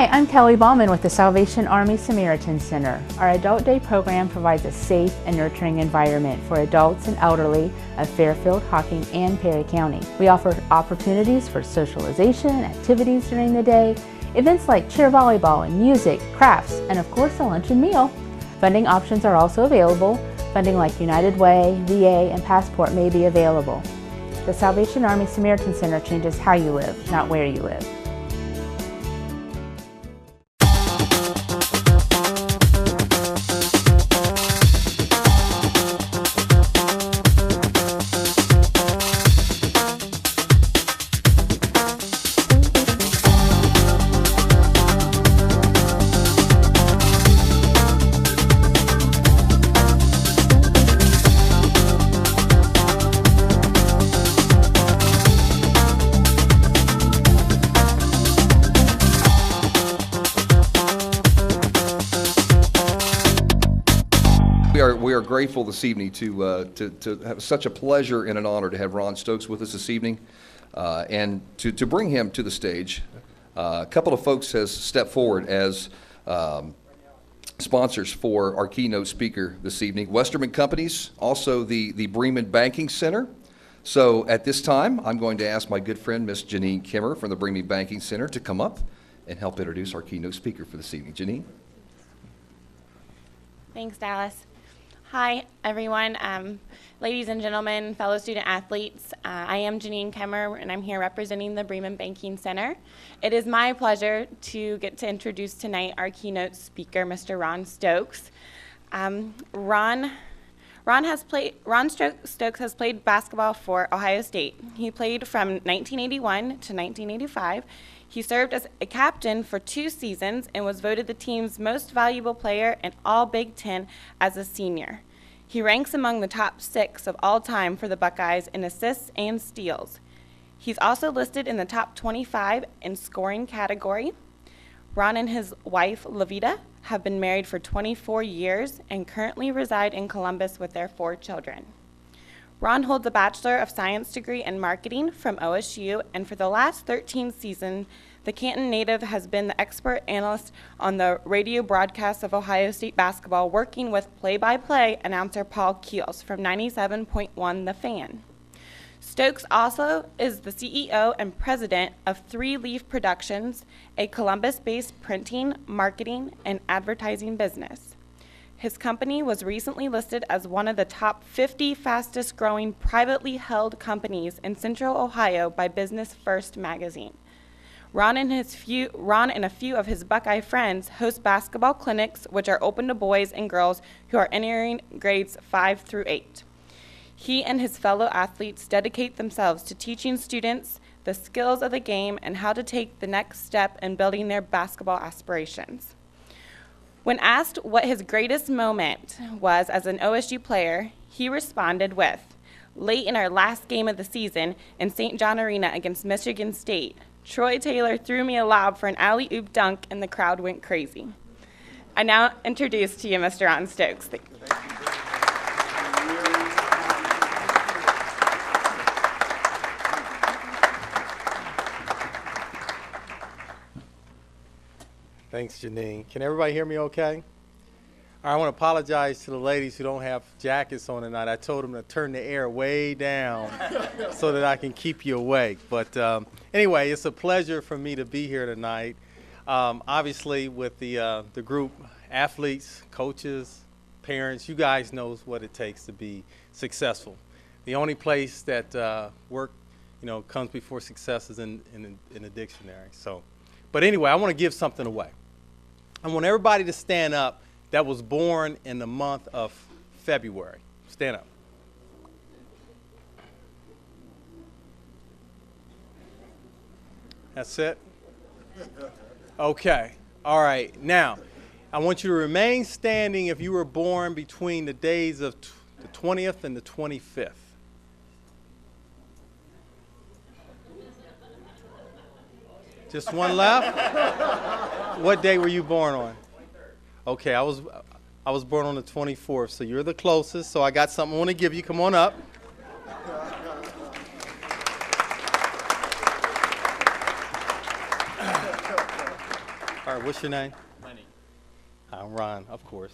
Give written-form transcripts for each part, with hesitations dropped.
Hi, I'm Kelly Ballman with the Salvation Army Samaritan Center. Our Adult Day program provides a safe and nurturing environment for adults and elderly of Fairfield, Hocking, and Perry County. We offer opportunities for socialization, activities during the day, events like cheer volleyball and music, crafts, and of course a lunch and meal. Funding options are also available. Funding like United Way, VA, and Passport may be available. The Salvation Army Samaritan Center changes how you live, not where you live. We are grateful this evening to have such a pleasure and an honor to have Ron Stokes with us this evening, and to bring him to the stage. A couple of folks has stepped forward as sponsors for our keynote speaker this evening. Westerman Companies, also the Bremen Banking Center. So at this time, I'm going to ask my good friend, Miss Janine Kimmer from the Bremen Banking Center, to come up and help introduce our keynote speaker for this evening. Janine? Thanks, Dallas. Hi, everyone. Ladies and gentlemen, fellow student athletes, I am Janine Kemmer, and I'm here representing the Bremen Banking Center. It is my pleasure to get to introduce tonight our keynote speaker, Mr. Ron Stokes. Ron Stokes has played basketball for Ohio State. He played from 1981 to 1985. He served as a captain for 2 seasons and was voted the team's most valuable player in all Big Ten as a senior. He ranks among the top 6 of all time for the Buckeyes in assists and steals. He's also listed in the top 25 in scoring category. Ron and his wife, Lavita, have been married for 24 years and currently reside in Columbus with their 4 children. Ron holds a Bachelor of Science degree in marketing from OSU, and for the last 13 seasons, the Canton native has been the expert analyst on the radio broadcast of Ohio State basketball, working with play-by-play announcer Paul Keels from 97.1 The Fan. Stokes also is the CEO and president of 3 Leaf Productions, a Columbus-based printing, marketing, and advertising business. His company was recently listed as one of the top 50 fastest growing privately held companies in Central Ohio by Business First magazine. Ron and a few of his Buckeye friends host basketball clinics, which are open to boys and girls who are entering grades 5 through 8. He and his fellow athletes dedicate themselves to teaching students the skills of the game and how to take the next step in building their basketball aspirations. When asked what his greatest moment was as an OSU player, he responded with, "Late in our last game of the season in St. John Arena against Michigan State, Troy Taylor threw me a lob for an alley-oop dunk and the crowd went crazy." I now introduce to you Mr. Ron Stokes. Thank you. Thanks, Janine. Can everybody hear me okay? I want to apologize to the ladies who don't have jackets on tonight. I told them to turn the air way down so that I can keep you awake. But anyway, it's a pleasure for me to be here tonight. Obviously, with the group, athletes, coaches, parents, you guys know what it takes to be successful. The only place that work, comes before success is in the dictionary. But anyway, I want to give something away. I want everybody to stand up that was born in the month of February. Stand up. That's it? Okay. All right. Now, I want you to remain standing if you were born between the days of the 20th and the 25th. Just one left? What day were you born on? Okay, I was born on the 24th, so you're the closest. So I got something I want to give you. Come on up. All right, what's your name? Lenny. I'm Ron, of course.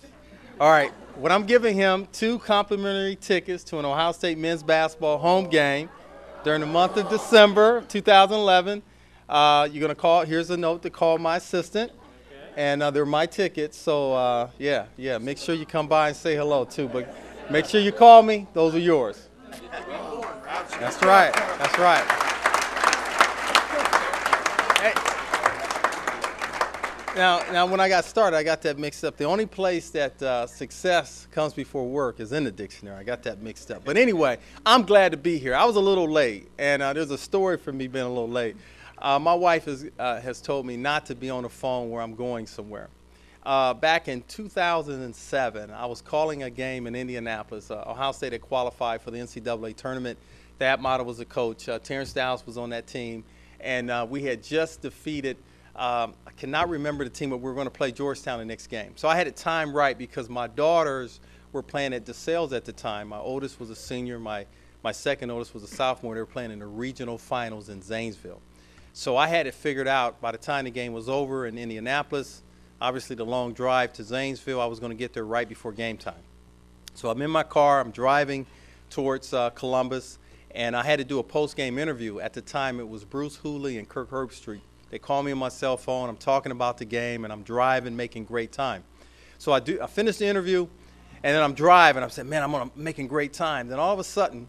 All right, what I'm giving him 2 complimentary tickets to an Ohio State men's basketball home game during the month of December of 2011. You're going to call, here's a note to call my assistant, and they're my tickets. So, yeah, make sure you come by and say hello, too. But make sure you call me. Those are yours. That's right. That's right. Hey. Now, when I got started, I got that mixed up. The only place that success comes before work is in the dictionary. I got that mixed up. But anyway, I'm glad to be here. I was a little late, and there's a story for me being a little late. My wife has told me not to be on the phone where I'm going somewhere. Back in 2007, I was calling a game in Indianapolis. Ohio State had qualified for the NCAA tournament. That model was a coach. Terrence Downs was on that team, and we had just defeated I cannot remember the team, but we were going to play Georgetown the next game. So I had it timed right because my daughters were playing at DeSales at the time. My oldest was a senior. My second oldest was a sophomore. They were playing in the regional finals in Zanesville. So I had it figured out by the time the game was over in Indianapolis. Obviously, the long drive to Zanesville, I was going to get there right before game time. So I'm in my car. I'm driving towards Columbus, and I had to do a post-game interview. At the time, it was Bruce Hooley and Kirk Herbstreit. They call me on my cell phone. I'm talking about the game, and I'm driving, making great time. So I finished the interview, and then I'm driving. I'm saying, man, I'm making great time. Then all of a sudden,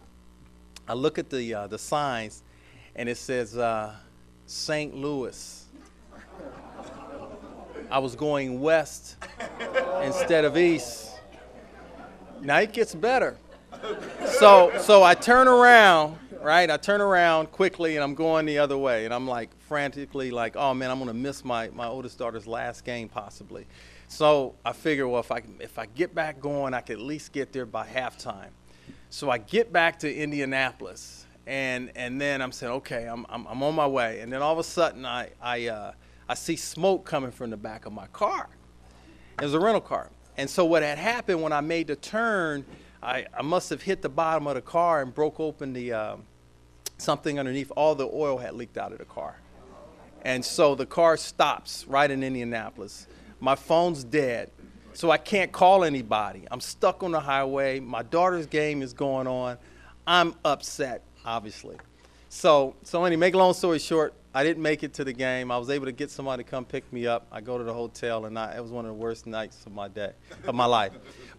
I look at the signs, and it says St. Louis. I was going west instead of east. Now it gets better. So I turn around. Right, I turn around quickly and I'm going the other way, and I'm like frantically like, oh man, I'm gonna miss my oldest daughter's last game possibly. So I figure, well, if I get back going, I could at least get there by halftime. So I get back to Indianapolis, and then I'm saying, okay, I'm on my way, and then all of a sudden I see smoke coming from the back of my car. It was a rental car, and so what had happened when I made the turn, I must have hit the bottom of the car and broke open the something underneath. All the oil had leaked out of the car. And so the car stops right in Indianapolis. My phone's dead, so I can't call anybody. I'm stuck on the highway. My daughter's game is going on. I'm upset, obviously. So anyway, make a long story short, I didn't make it to the game. I was able to get somebody to come pick me up. I go to the hotel, and it was one of the worst nights of my life.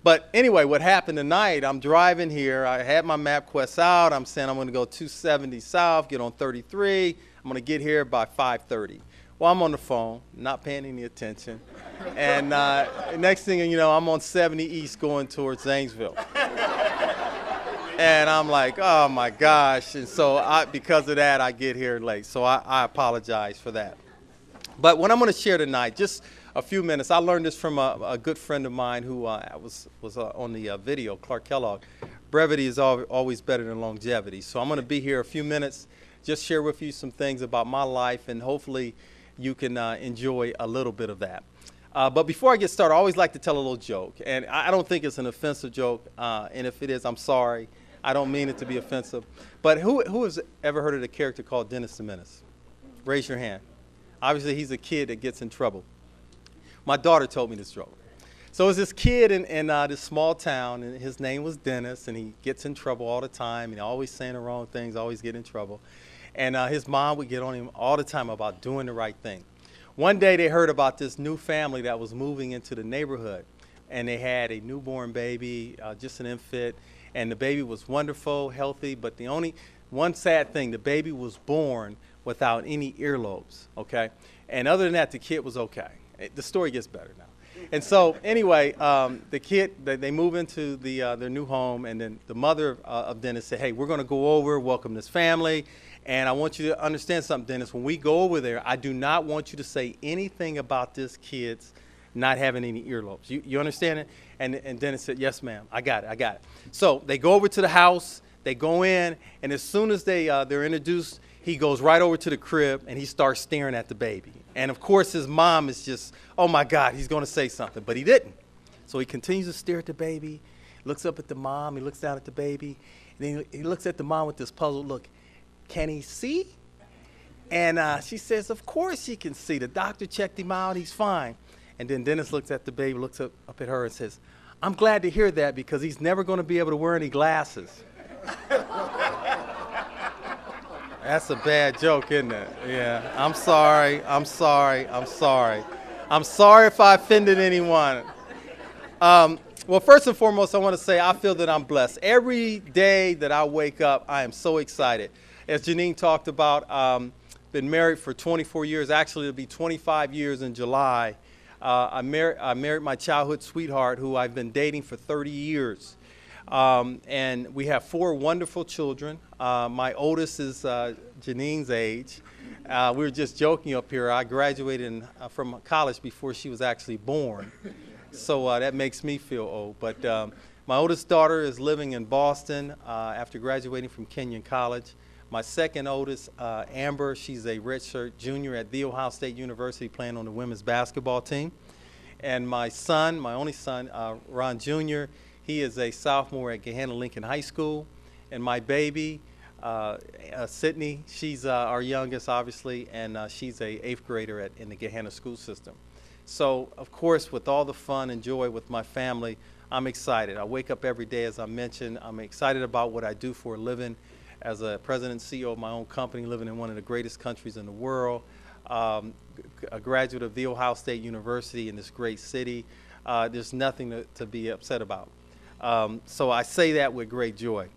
But anyway, what happened tonight, I'm driving here. I had my MapQuest out. I'm saying I'm going to go 270 south, get on 33. I'm going to get here by 5:30. Well, I'm on the phone, not paying any attention. And next thing you know, I'm on 70 east going towards Zanesville. And I'm like, oh, my gosh. And so because of that, I get here late. So I apologize for that. But what I'm going to share tonight, just a few minutes. I learned this from a good friend of mine who was on the video, Clark Kellogg. Brevity is always better than longevity. So I'm going to be here a few minutes, just share with you some things about my life, and hopefully you can enjoy a little bit of that. But before I get started, I always like to tell a little joke. And I don't think it's an offensive joke. And if it is, I'm sorry. I don't mean it to be offensive. But who has ever heard of the character called Dennis the Menace? Raise your hand. Obviously, he's a kid that gets in trouble. My daughter told me this joke. So it was this kid in this small town, and his name was Dennis, and he gets in trouble all the time, and always saying the wrong things, always get in trouble. And his mom would get on him all the time about doing the right thing. One day they heard about this new family that was moving into the neighborhood, and they had a newborn baby, just an infant, and the baby was wonderful, healthy, but the only one sad thing, the baby was born without any earlobes, okay? And other than that, the kid was okay. The story gets better now. And so anyway, the kid, they move into their new home, and then the mother of Dennis said, hey, we're going to go over, welcome this family, and I want you to understand something, Dennis. When we go over there, I do not want you to say anything about this kid's not having any earlobes. You understand it? And Dennis said, yes, ma'am, I got it. So they go over to the house, they go in, and as soon as they're introduced, he goes right over to the crib, and he starts staring at the baby. And, of course, his mom is just, oh, my God, he's going to say something. But he didn't. So he continues to stare at the baby, looks up at the mom, he looks down at the baby, and then he looks at the mom with this puzzled look. Can he see? And she says, of course he can see. The doctor checked him out. He's fine. And then Dennis looks at the baby, looks up at her and says, I'm glad to hear that because he's never going to be able to wear any glasses. That's a bad joke, isn't it? Yeah. I'm sorry. I'm sorry. I'm sorry. I'm sorry if I offended anyone. Well, first and foremost, I want to say I feel that I'm blessed. Every day that I wake up, I am so excited. As Janine talked about, been married for 24 years. Actually, it'll be 25 years in July. I married my childhood sweetheart, who I've been dating for 30 years. And we have 4 wonderful children. My oldest is Janine's age. We were just joking up here. I graduated from college before she was actually born. So that makes me feel old. But my oldest daughter is living in Boston after graduating from Kenyon College. My second oldest, Amber, she's a redshirt junior at The Ohio State University playing on the women's basketball team. And my son, my only son, Ron Jr., he is a sophomore at Gahanna Lincoln High School. And my baby, Sydney, she's our youngest, obviously, and she's a 8th grader in the Gahanna school system. So, of course, with all the fun and joy with my family, I'm excited. I wake up every day, as I mentioned. I'm excited about what I do for a living as a president and CEO of my own company, living in one of the greatest countries in the world, a graduate of The Ohio State University in this great city. There's nothing to be upset about. So I say that with great joy.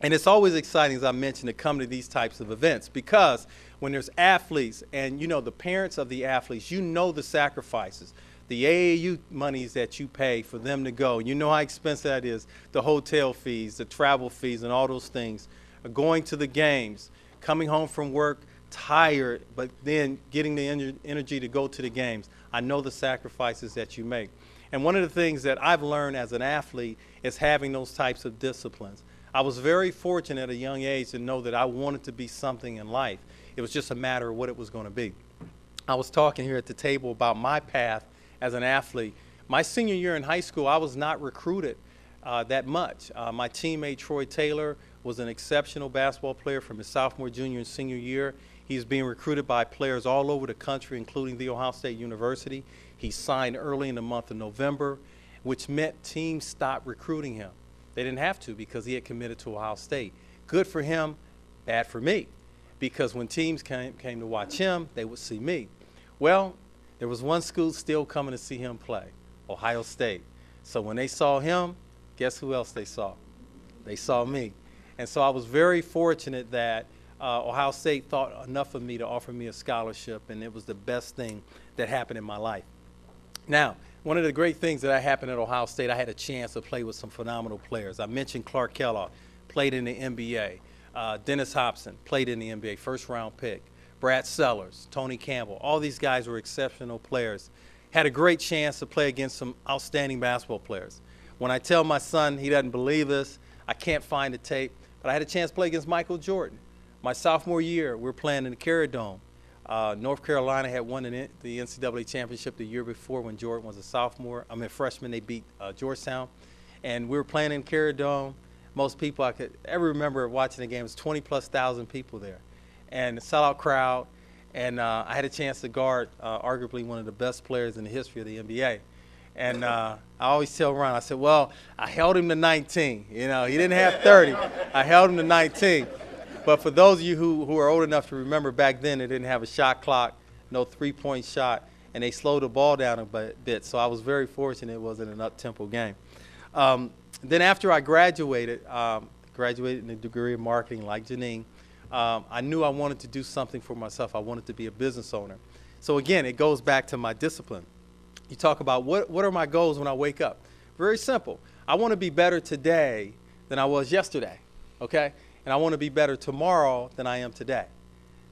And it's always exciting, as I mentioned, to come to these types of events because when there's athletes and, you know, the parents of the athletes, you know the sacrifices, the AAU monies that you pay for them to go. You know how expensive that is, the hotel fees, the travel fees, and all those things. Going to the games, coming home from work tired, but then getting the energy to go to the games. I know the sacrifices that you make. And one of the things that I've learned as an athlete is having those types of disciplines. I was very fortunate at a young age to know that I wanted to be something in life. It was just a matter of what it was going to be. I was talking here at the table about my path as an athlete. My senior year in high school, I was not recruited that much. My teammate, Troy Taylor, was an exceptional basketball player from his sophomore, junior, and senior year. He's being recruited by players all over the country, including The Ohio State University. He signed early in the month of November, which meant teams stopped recruiting him. They didn't have to because he had committed to Ohio State. Good for him, bad for me, because when teams came to watch him, they would see me. Well, there was one school still coming to see him play, Ohio State. So when they saw him, guess who else they saw? They saw me. And so I was very fortunate that Ohio State thought enough of me to offer me a scholarship, and it was the best thing that happened in my life. Now, one of the great things that happened at Ohio State, I had a chance to play with some phenomenal players. I mentioned Clark Kellogg, played in the NBA. Dennis Hobson, played in the NBA, first-round pick. Brad Sellers, Tony Campbell, all these guys were exceptional players. Had a great chance to play against some outstanding basketball players. When I tell my son, he doesn't believe this, I can't find the tape, but I had a chance to play against Michael Jordan. My sophomore year, we were playing in the Carrier Dome. North Carolina had won the NCAA championship the year before when Jordan was a freshman. They beat Georgetown. And we were playing in Carrier Dome. Most people I could ever remember watching the game, it was 20+ thousand people there. And a sellout crowd. And I had a chance to guard arguably one of the best players in the history of the NBA. And I always tell Ron, I said, well, I held him to 19. You know, he didn't have 30. I held him to 19. But for those of you who are old enough to remember, back then they didn't have a shot clock, no three-point shot, and they slowed the ball down a bit. So I was very fortunate it wasn't an up-tempo game. Then after I graduated in a degree of marketing like Janine, I knew I wanted to do something for myself. I wanted to be a business owner. So again, it goes back to my discipline. You talk about what are my goals when I wake up? Very simple. I want to be better today than I was yesterday, okay? And I want to be better tomorrow than I am today.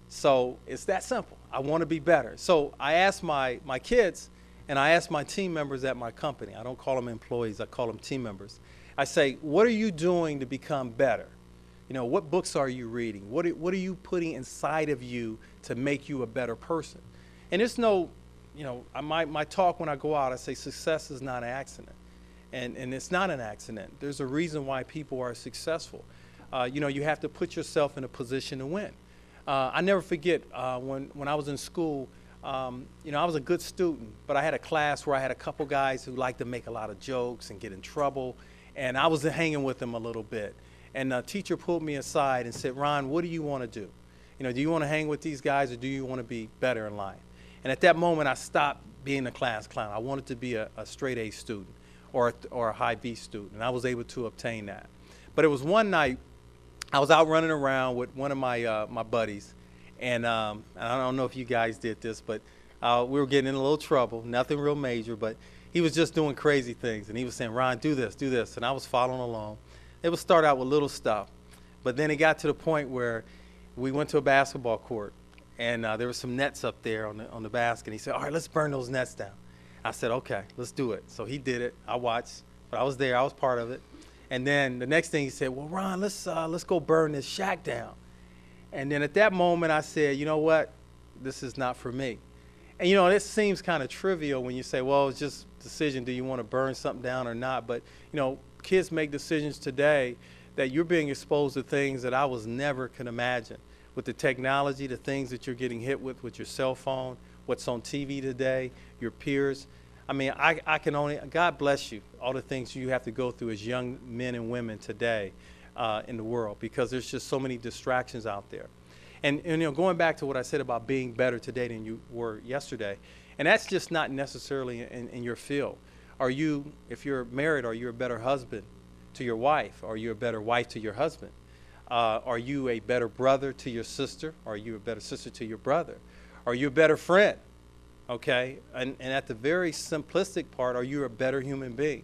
So it's that simple. I want to be better. So I ask my kids and I ask my team members at my company. I don't call them employees. I call them team members. I say, what are you doing to become better? You know, what books are you reading? What are you putting inside of you to make you a better person? And there's no, you know, my talk when I go out, I say success is not an accident. And it's not an accident. There's a reason why people are successful. You know, you have to put yourself in a position to win. I never forget when I was in school, you know, I was a good student, but I had a class where I had a couple guys who liked to make a lot of jokes and get in trouble, and I was hanging with them a little bit. And the teacher pulled me aside and said, Ron, what do you want to do? You know, do you want to hang with these guys or do you want to be better in life? And at that moment, I stopped being a class clown. I wanted to be a straight A student or a high B student, and I was able to obtain that. But it was one night, I was out running around with one of my buddies, and I don't know if you guys did this, but we were getting in a little trouble, nothing real major, but he was just doing crazy things, and he was saying, Ron, do this, and I was following along. It would start out with little stuff, but then it got to the point where we went to a basketball court, and there were some nets up there on the basket. And he said, all right, let's burn those nets down. I said, okay, let's do it. So he did it. I watched, but I was there. I was part of it. And then the next thing he said, well, Ron, let's go burn this shack down. And then at that moment, I said, you know what? This is not for me. And, you know, it seems kind of trivial when you say, well, it's just a decision. Do you want to burn something down or not? But, you know, kids make decisions today that you're being exposed to things that I was never could imagine. With the technology, the things that you're getting hit with your cell phone, what's on TV today, your peers. I mean, I can only, God bless you, all the things you have to go through as young men and women today in the world, because there's just so many distractions out there. And you know, going back to what I said about being better today than you were yesterday, and that's just not necessarily in your field. Are you, if you're married, are you a better husband to your wife? Are you a better wife to your husband? Are you a better brother to your sister? Are you a better sister to your brother? Are you a better friend? Okay, and at the very simplistic part, are you a better human being?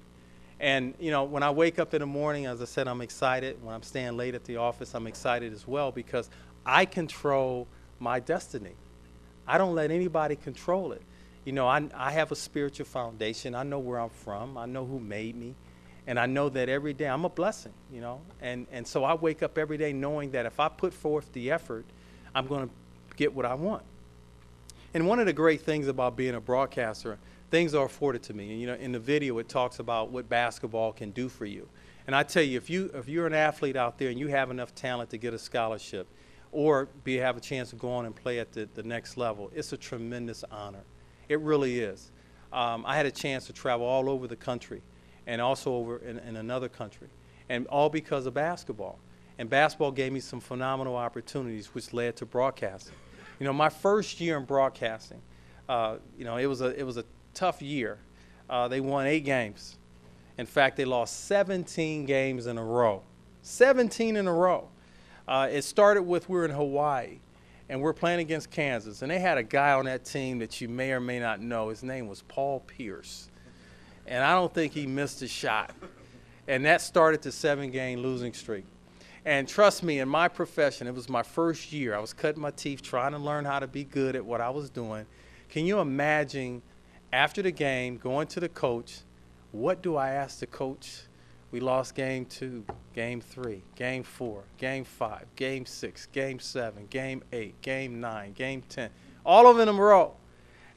And you know, when I wake up in the morning, as I said, I'm excited. When I'm staying late at the office, I'm excited as well, because I control my destiny. I don't let anybody control it. You know, I have a spiritual foundation. I know where I'm from. I know who made me. And I know that every day I'm a blessing, you know. And so I wake up every day knowing that if I put forth the effort, I'm going to get what I want. And one of the great things about being a broadcaster, things are afforded to me. And, you know, in the video, it talks about what basketball can do for you. And I tell you, if you're an athlete out there and you have enough talent to get a scholarship or have a chance to go on and play at the next level, it's a tremendous honor. It really is. I had a chance to travel all over the country and also over in another country, and all because of basketball. And basketball gave me some phenomenal opportunities, which led to broadcasting. You know, my first year in broadcasting, you know, it was a tough year. They won 8 games. In fact, they lost 17 games in a row. 17 in a row. It started with, we were in Hawaii, and we're playing against Kansas. And they had a guy on that team that you may or may not know. His name was Paul Pierce. And I don't think he missed a shot. And that started the 7-game losing streak. And trust me, in my profession, it was my first year. I was cutting my teeth, trying to learn how to be good at what I was doing. Can you imagine, after the game, going to the coach, what do I ask the coach? We lost game 2, game 3, game 4, game 5, game 6, game 7, game 8, game 9, game 10, all of them in a row.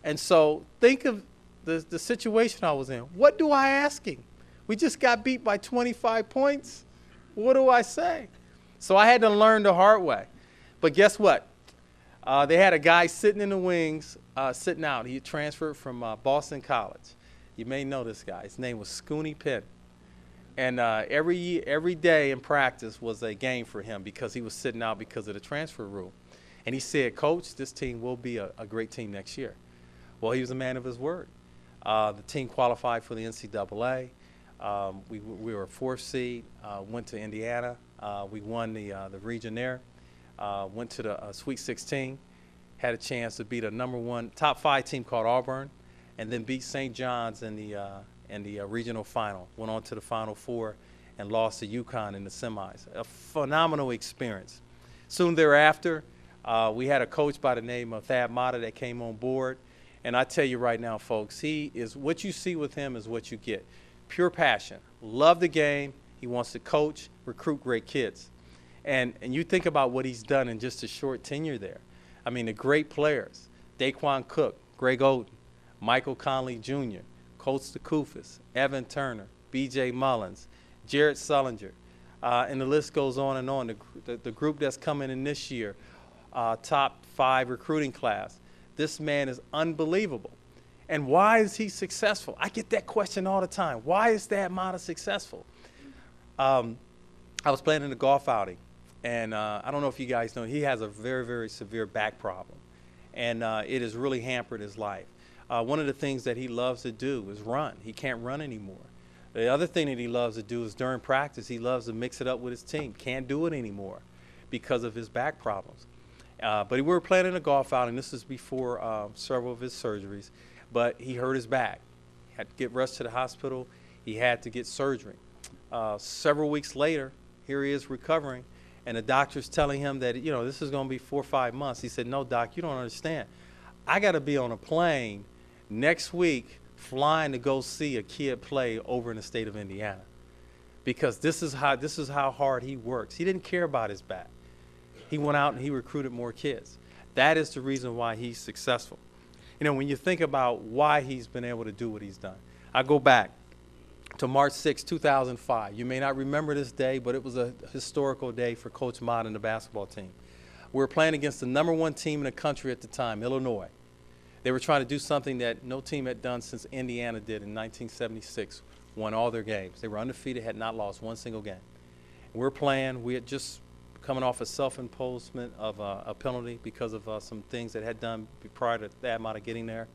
And so think of the situation I was in. What do I ask him? We just got beat by 25 points. What do I say? So I had to learn the hard way. But guess what? They had a guy sitting in the wings, sitting out. He transferred from Boston College. You may know this guy. His name was Scooney Penn. And every day in practice was a game for him because he was sitting out because of the transfer rule. And he said, Coach, this team will be a great team next year. Well, he was a man of his word. The team qualified for the NCAA. We were a 4th seed, went to Indiana. We won the region there, went to the Sweet 16, had a chance to beat a #1 top 5 team called Auburn, and then beat St. John's in the regional final. Went on to the Final Four and lost to UConn in the semis. A phenomenal experience. Soon thereafter, we had a coach by the name of Thad Matta that came on board. And I tell you right now, folks, he is, what you see with him is what you get. Pure passion, love the game. He wants to coach, recruit great kids. And you think about what he's done in just a short tenure there. I mean, the great players, Daquan Cook, Greg Oden, Michael Conley Jr., Coach DeKoufis, Evan Turner, B.J. Mullins, Jared Sullinger, and the list goes on and on. The group that's coming in this year, top 5 recruiting class. This man is unbelievable. And why is he successful? I get that question all the time. Why is Thad Matta successful? I was playing in a golf outing, and I don't know if you guys know, he has a very, very severe back problem, and it has really hampered his life. One of the things that he loves to do is run. He can't run anymore. The other thing that he loves to do is during practice, he loves to mix it up with his team. Can't do it anymore because of his back problems. But we were playing in a golf outing. This is before several of his surgeries. But he hurt his back. He had to get rushed to the hospital. He had to get surgery. Several weeks later, here he is recovering, and the doctor's telling him that, you know, this is going to be 4 or 5 months. He said, no, doc, you don't understand. I got to be on a plane next week flying to go see a kid play over in the state of Indiana, because this is how hard he works. He didn't care about his back. He went out and he recruited more kids. That is the reason why he's successful. You know, when you think about why he's been able to do what he's done, I go back to March 6, 2005. You may not remember this day, but it was a historical day for Coach Mott and the basketball team. We were playing against the #1 team in the country at the time, Illinois. They were trying to do something that no team had done since Indiana did in 1976, won all their games. They were undefeated, had not lost one single game. We're playing. We had just coming off a self-imposement of a penalty because of some things that had done prior to Thad Matta getting there.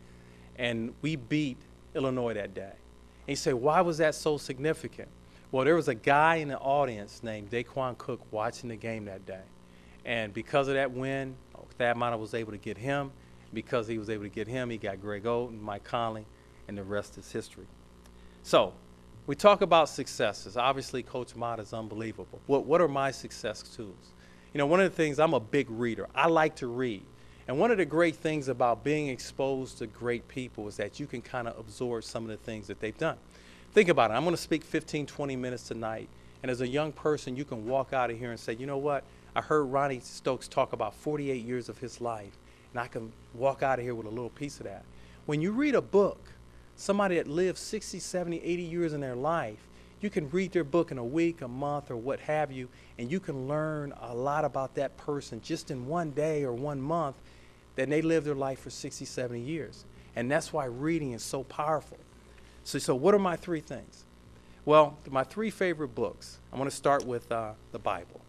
And we beat Illinois that day. And you say, why was that so significant? Well, there was a guy in the audience named Daquan Cook watching the game that day. And because of that win, Thad Matta was able to get him. Because he was able to get him, he got Greg Oden, Mike Conley, and the rest is history. So we talk about successes. Obviously, Coach Mott is unbelievable. What are my success tools? You know, one of the things, I'm a big reader. I like to read. And one of the great things about being exposed to great people is that you can kind of absorb some of the things that they've done. Think about it. I'm going to speak 15, 20 minutes tonight. And as a young person, you can walk out of here and say, you know what? I heard Ronnie Stokes talk about 48 years of his life. And I can walk out of here with a little piece of that. When you read a book, somebody that lived 60, 70, 80 years in their life, you can read their book in a week, a month, or what have you, and you can learn a lot about that person just in one day or 1 month that they lived their life for 60, 70 years. And that's why reading is so powerful. So what are my 3 things? Well, my 3 favorite books. I'm going to start with the Bible.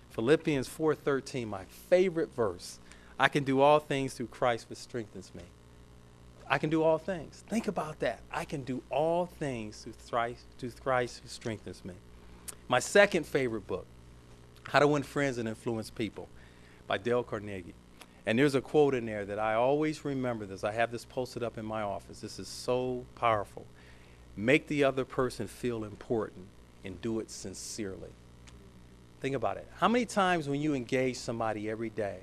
Philippians 4:13, my favorite verse. I can do all things through Christ which strengthens me. I can do all things. Think about that. I can do all things through Christ who strengthens me. My second favorite book, How to Win Friends and Influence People, by Dale Carnegie. And there's a quote in there that I always remember this. I have this posted up in my office. This is so powerful. Make the other person feel important and do it sincerely. Think about it. How many times when you engage somebody every day,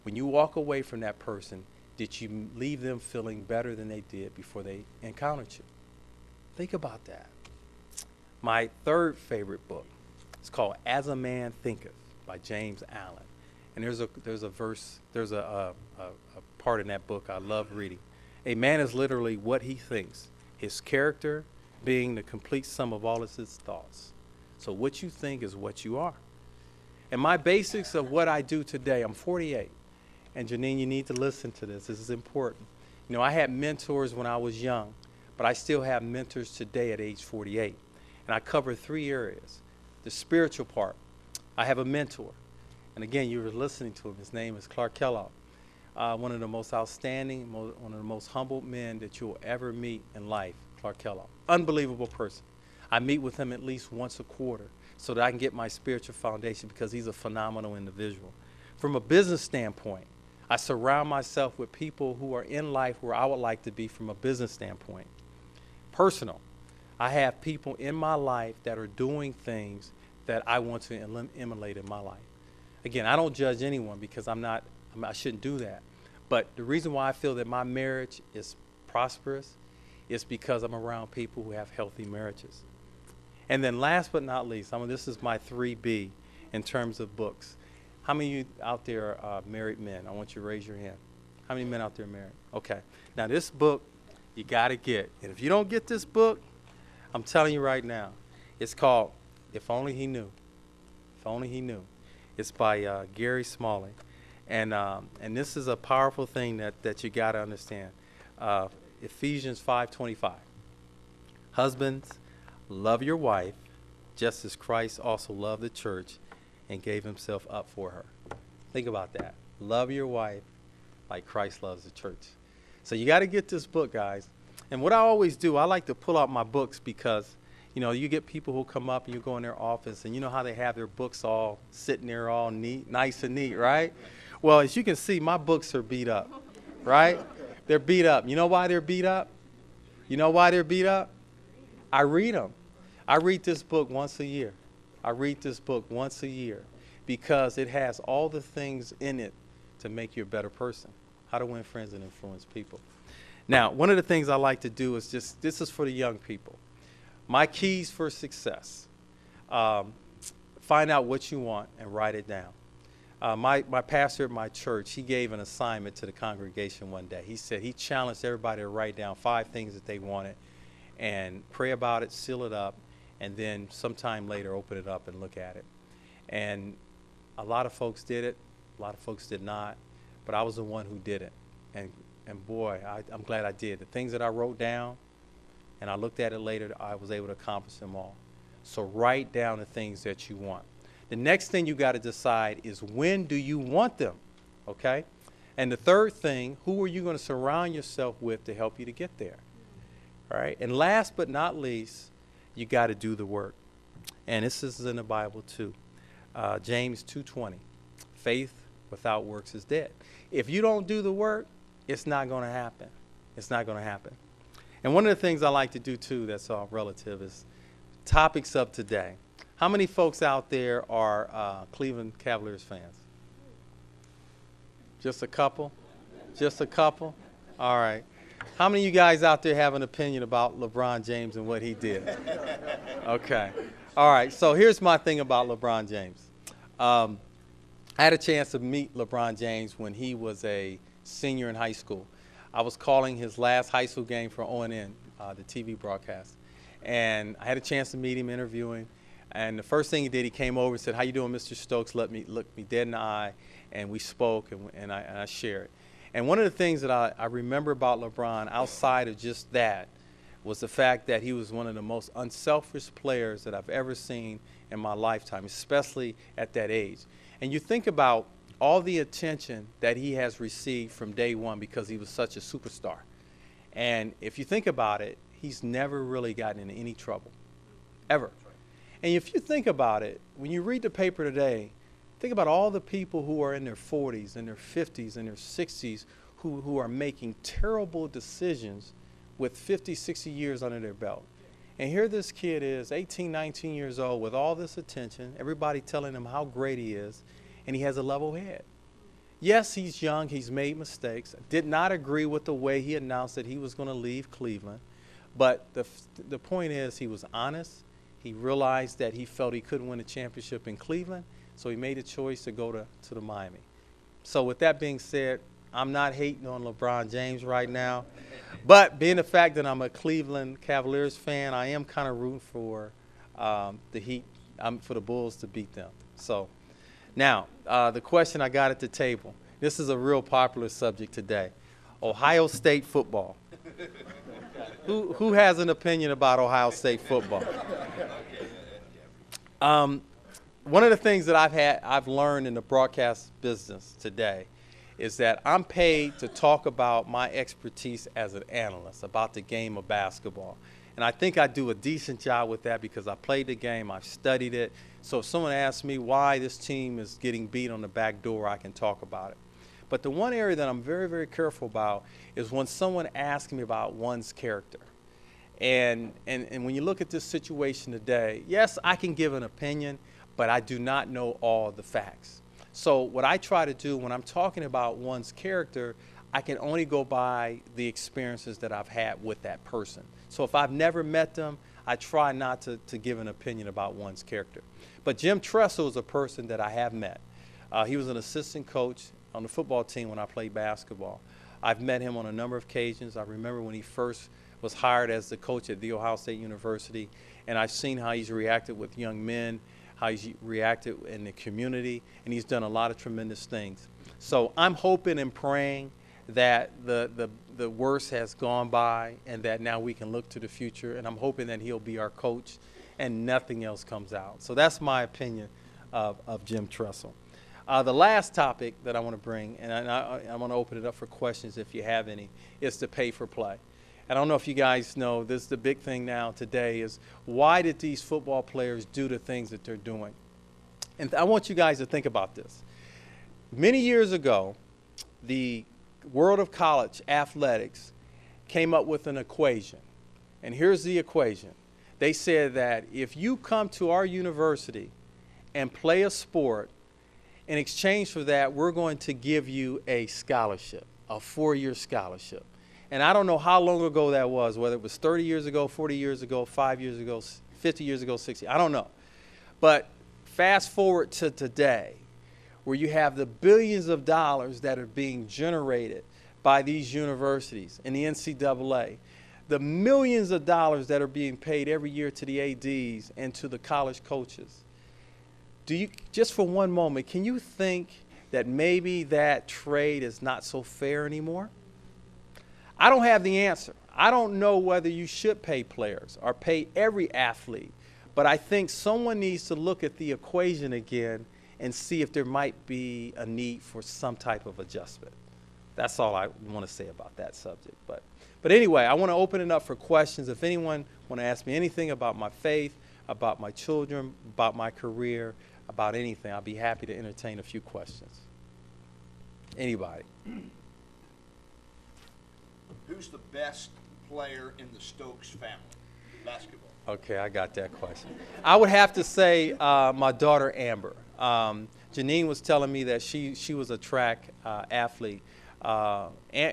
when you walk away from that person, did you leave them feeling better than they did before they encountered you? Think about that. My third favorite book is called As a Man Thinketh by James Allen. And there's a verse, there's a part in that book I love reading. A man is literally what he thinks, his character being the complete sum of all of his thoughts. So what you think is what you are. And my basics of what I do today, I'm 48. And Janine, you need to listen to this. This is important. You know, I had mentors when I was young, but I still have mentors today at age 48. And I cover 3 areas. The spiritual part, I have a mentor. And again, you were listening to him. His name is Clark Kellogg. One of the most outstanding, one of the most humble men that you'll ever meet in life, Clark Kellogg. Unbelievable person. I meet with him at least once a quarter so that I can get my spiritual foundation because he's a phenomenal individual. From a business standpoint, I surround myself with people who are in life where I would like to be from a business standpoint. Personal, I have people in my life that are doing things that I want to emulate in my life. Again, I don't judge anyone because I shouldn't do that. But the reason why I feel that my marriage is prosperous is because I'm around people who have healthy marriages. And then last but not least, this is my 3B in terms of books. How many of you out there are married men? I want you to raise your hand. How many men out there are married? Okay. Now this book you got to get. And if you don't get this book, I'm telling you right now, it's called If Only He Knew. If Only He Knew. It's by Gary Smalley. And this is a powerful thing that you got to understand. Ephesians 5:25. Husbands, love your wife, just as Christ also loved the church and gave himself up for her. Think about that. Love your wife like Christ loves the church. So you got to get this book, guys. And what I always do, I like to pull out my books because, you know, you get people who come up and you go in their office and you know how they have their books all sitting there all neat, nice and neat, right? Well, as you can see, my books are beat up, right? They're beat up. You know why they're beat up? You know why they're beat up? I read them. I read this book once a year. I read this book once a year because it has all the things in it to make you a better person. How to win friends and influence people. Now, one of the things I like to do is just, this is for the young people. My keys for success. Find out what you want and write it down. My pastor at my church, he gave an assignment to the congregation one day. He said he challenged everybody to write down 5 things that they wanted and pray about it, seal it up, and then sometime later open it up and look at it. And a lot of folks did it. A lot of folks did not. But I was the one who did it. And boy, I'm glad I did. The things that I wrote down, and I looked at it later, I was able to accomplish them all. So write down the things that you want. The next thing you got to decide is when do you want them, okay? And the third thing, who are you going to surround yourself with to help you to get there, all right? And last but not least, you got to do the work. And this is in the Bible too. James 2:20, faith without works is dead. If you don't do the work, it's not going to happen. It's not going to happen. And one of the things I like to do too, that's all relative, is topics of today. How many folks out there are Cleveland Cavaliers fans? Just a couple? Just a couple? All right. How many of you guys out there have an opinion about LeBron James and what he did? Okay. All right. So here's my thing about LeBron James. I had a chance to meet LeBron James when he was a senior in high school. I was calling his last high school game for ONN, the TV broadcast. And I had a chance to meet him, interview him. And the first thing he did, he came over and said, "How you doing, Mr. Stokes?" Looked me dead in the eye, and we spoke, and I shared. And one of the things that I remember about LeBron, outside of just that, was the fact that he was one of the most unselfish players that I've ever seen in my lifetime, especially at that age. And you think about all the attention that he has received from day one because he was such a superstar. And if you think about it, he's never really gotten into any trouble, ever. And if you think about it, when you read the paper today, think about all the people who are in their 40s and their 50s and their 60s who are making terrible decisions with 50, 60 years under their belt. And here this kid is, 18, 19 years old, with all this attention, everybody telling him how great he is, and he has a level head. Yes, he's young, he's made mistakes. Did not agree with the way he announced that he was going to leave Cleveland. But the point is, he was honest. He realized that he felt he couldn't win a championship in Cleveland, so he made a choice to go to the Miami. So with that being said, I'm not hating on LeBron James right now. But being the fact that I'm a Cleveland Cavaliers fan, I am kind of rooting for the Heat, for the Bulls to beat them. So now, the question I got at the table, this is a real popular subject today, Ohio State football. Who has an opinion about Ohio State football? One of the things that I've learned in the broadcast business today is that I'm paid to talk about my expertise as an analyst about the game of basketball. And I think I do a decent job with that because I played the game, I've studied it. So if someone asks me why this team is getting beat on the back door, I can talk about it. But the one area that I'm very, very careful about is when someone asks me about one's character. And when you look at this situation today, yes, I can give an opinion, but I do not know all the facts. So what I try to do when I'm talking about one's character, I can only go by the experiences that I've had with that person. So if I've never met them, I try not to give an opinion about one's character. But Jim Tressel is a person that I have met. He was an assistant coach on the football team when I played basketball. I've met him on a number of occasions. I remember when he first was hired as the coach at The Ohio State University, and I've seen how he's reacted with young men, how he's reacted in the community, and he's done a lot of tremendous things. So I'm hoping and praying that the worst has gone by and that now we can look to the future. And I'm hoping that he'll be our coach and nothing else comes out. So that's my opinion of Jim Tressel. The last topic that I want to bring, and I want to open it up for questions if you have any, is to pay for play. I don't know if you guys know, this is the big thing now today is why did these football players do the things that they're doing? And I want you guys to think about this. Many years ago, the world of college athletics came up with an equation. And here's the equation. They said that if you come to our university and play a sport, in exchange for that, we're going to give you a scholarship, a 4-year scholarship. And I don't know how long ago that was, whether it was 30 years ago, 40 years ago, 5 years ago, 50 years ago, 60, I don't know. But fast forward to today, where you have the billions of dollars that are being generated by these universities and the NCAA, the millions of dollars that are being paid every year to the ADs and to the college coaches. Do you, just for one moment, can you think that maybe that trade is not so fair anymore? I don't have the answer. I don't know whether you should pay players or pay every athlete, but I think someone needs to look at the equation again and see if there might be a need for some type of adjustment. That's all I want to say about that subject. But anyway, I want to open it up for questions. If anyone want to ask me anything about my faith, about my children, about my career, about anything, I'll be happy to entertain a few questions. Anybody? Who's the best player in the Stokes family, basketball? Okay, I got that question. I would have to say my daughter Amber. Janine was telling me that she was a track athlete. And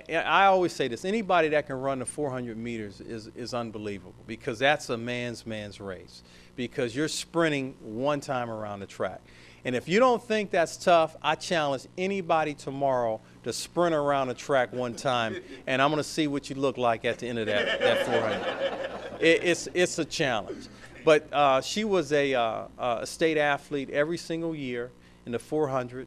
I always say this, anybody that can run the 400 meters is unbelievable because that's a man's race because you're sprinting one time around the track. And if you don't think that's tough, I challenge anybody tomorrow to sprint around the track one time, and I'm going to see what you look like at the end of that 400. It's a challenge. But she was a state athlete every single year in the 400,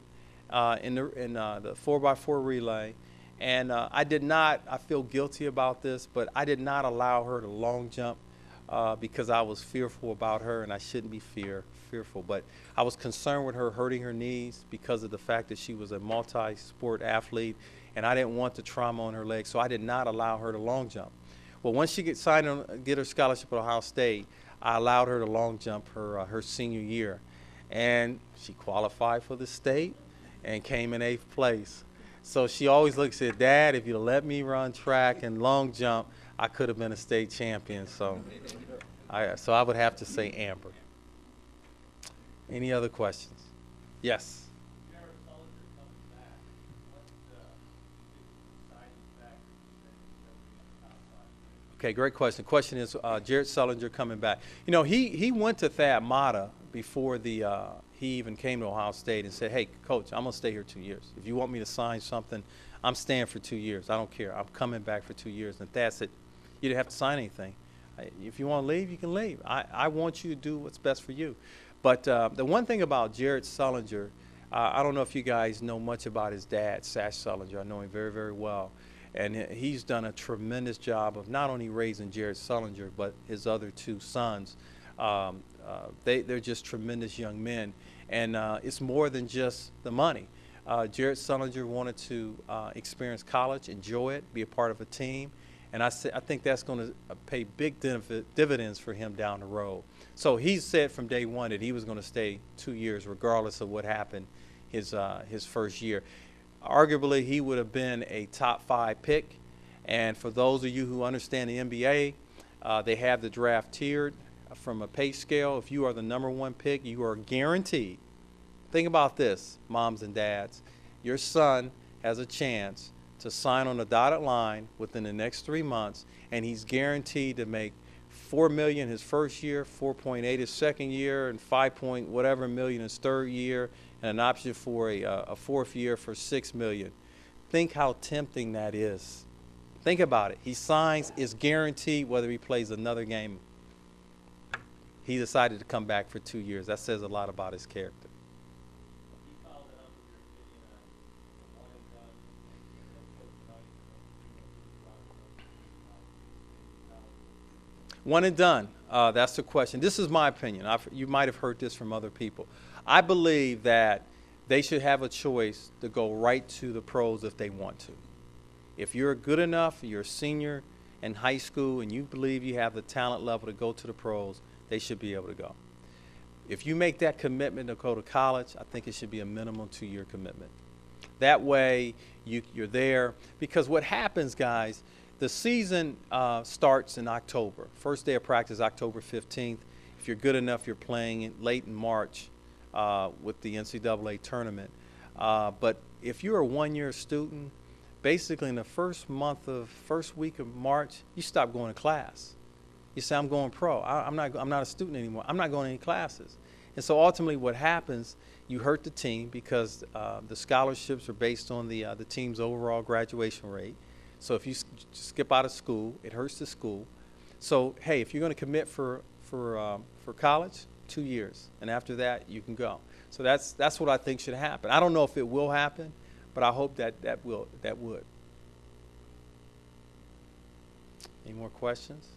in the 4x4 relay. And I feel guilty about this, but I did not allow her to long jump because I was fearful about her, and I shouldn't be fearful. But I was concerned with her hurting her knees because of the fact that she was a multi-sport athlete, and I didn't want the trauma on her legs, so I did not allow her to long jump. Well, once she get her scholarship at Ohio State, I allowed her to long jump her senior year, and she qualified for the state and came in 8th place. So she always looks at, Dad, if you'd let me run track and long jump, I could have been a state champion. So I would have to say Amber. Any other questions? Yes. Okay, great question. The question is Jared Sullinger coming back. You know, he went to Thad Matta before he even came to Ohio State and said, hey, Coach, I'm going to stay here 2 years. If you want me to sign something, I'm staying for 2 years. I don't care. I'm coming back for 2 years. And Thad said, you didn't have to sign anything. If you want to leave, you can leave. I want you to do what's best for you. But the one thing about Jared Sullinger, I don't know if you guys know much about his dad, Sash Sullinger. I know him very, very well. And he's done a tremendous job of not only raising Jared Sullinger, but his other 2 sons. They're just tremendous young men. And it's more than just the money. Jared Sullinger wanted to experience college, enjoy it, be a part of a team. And I think that's going to pay big dividends for him down the road. So he said from day one that he was going to stay 2 years regardless of what happened his first year. Arguably, he would have been a top 5 pick. And for those of you who understand the NBA, they have the draft tiered from a pay scale. If you are the #1 pick, you are guaranteed. Think about this, moms and dads. Your son has a chance to sign on the dotted line within the next 3 months, and he's guaranteed to make $4 million his first year, $4.8 his second year, and $5 whatever million his third year, and an option for a fourth year for $6 million. Think how tempting that is. Think about it. He signs, it's guaranteed whether he plays another game. He decided to come back for 2 years. That says a lot about his character. One and done. That's the question. This is my opinion. You might have heard this from other people. I believe that they should have a choice to go right to the pros if they want to. If you're good enough, you're a senior in high school, and you believe you have the talent level to go to the pros, they should be able to go. If you make that commitment to go to college, I think it should be a minimum 2-year commitment. That way, you're there. Because what happens, guys, the season starts in October. First day of practice, October 15th. If you're good enough, you're playing late in March with the NCAA tournament. But if you're a 1-year student, basically in the first week of March, you stop going to class. You say, I'm going pro. I'm not a student anymore. I'm not going to any classes. And so ultimately what happens, you hurt the team because the scholarships are based on the team's overall graduation rate. So if you skip out of school, it hurts the school. So, hey, if you're going to commit for college, 2 years. And after that, you can go. So that's what I think should happen. I don't know if it will happen, but I hope that would. Any more questions?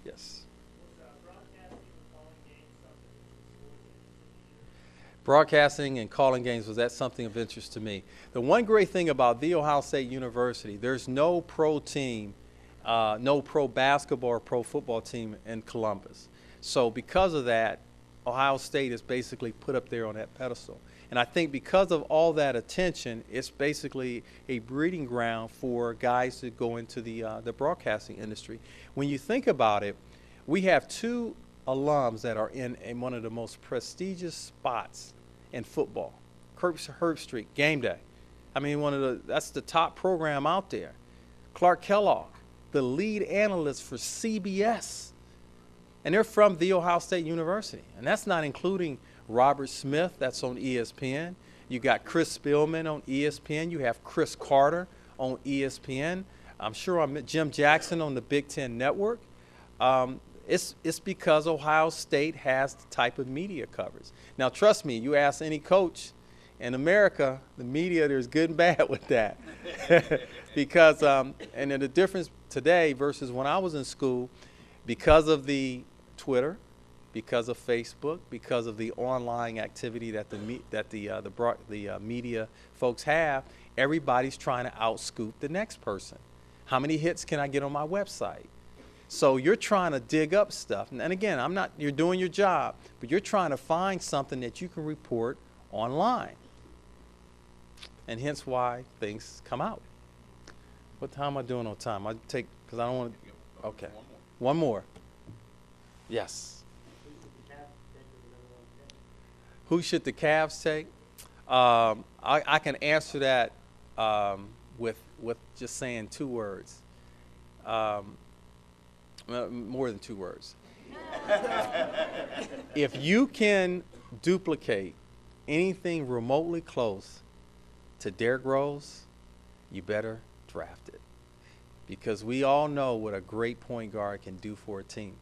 Yes. Broadcasting and calling games, was that something of interest to me? The one great thing about The Ohio State University, there's no pro team, no pro basketball or pro football team in Columbus. So because of that, Ohio State is basically put up there on that pedestal. And I think because of all that attention, it's basically a breeding ground for guys to go into the broadcasting industry. When you think about it, we have 2 alums that are in one of the most prestigious spots in football. Herb Street, Game Day. I mean, that's the top program out there. Clark Kellogg, the lead analyst for CBS. And they're from The Ohio State University. And that's not including Robert Smith, that's on ESPN. You got Chris Spielman on ESPN. You have Chris Carter on ESPN. I'm sure Jim Jackson on the Big Ten Network. It's because Ohio State has the type of media coverage. Now, trust me, you ask any coach in America, the media, there's good and bad with that. Because, and then the difference today versus when I was in school, because of the Twitter, because of Facebook, because of the online activity that the media folks have, everybody's trying to outscoop the next person. How many hits can I get on my website? So you're trying to dig up stuff. And again, you're doing your job, but you're trying to find something that you can report online. And hence why things come out. How am I doing on time? Because I don't want to, okay. One more. Yes. Who should the Cavs take? I can answer that with just saying 2 words. More than 2 words. If you can duplicate anything remotely close to Derrick Rose, you better draft it. Because we all know what a great point guard can do for a team.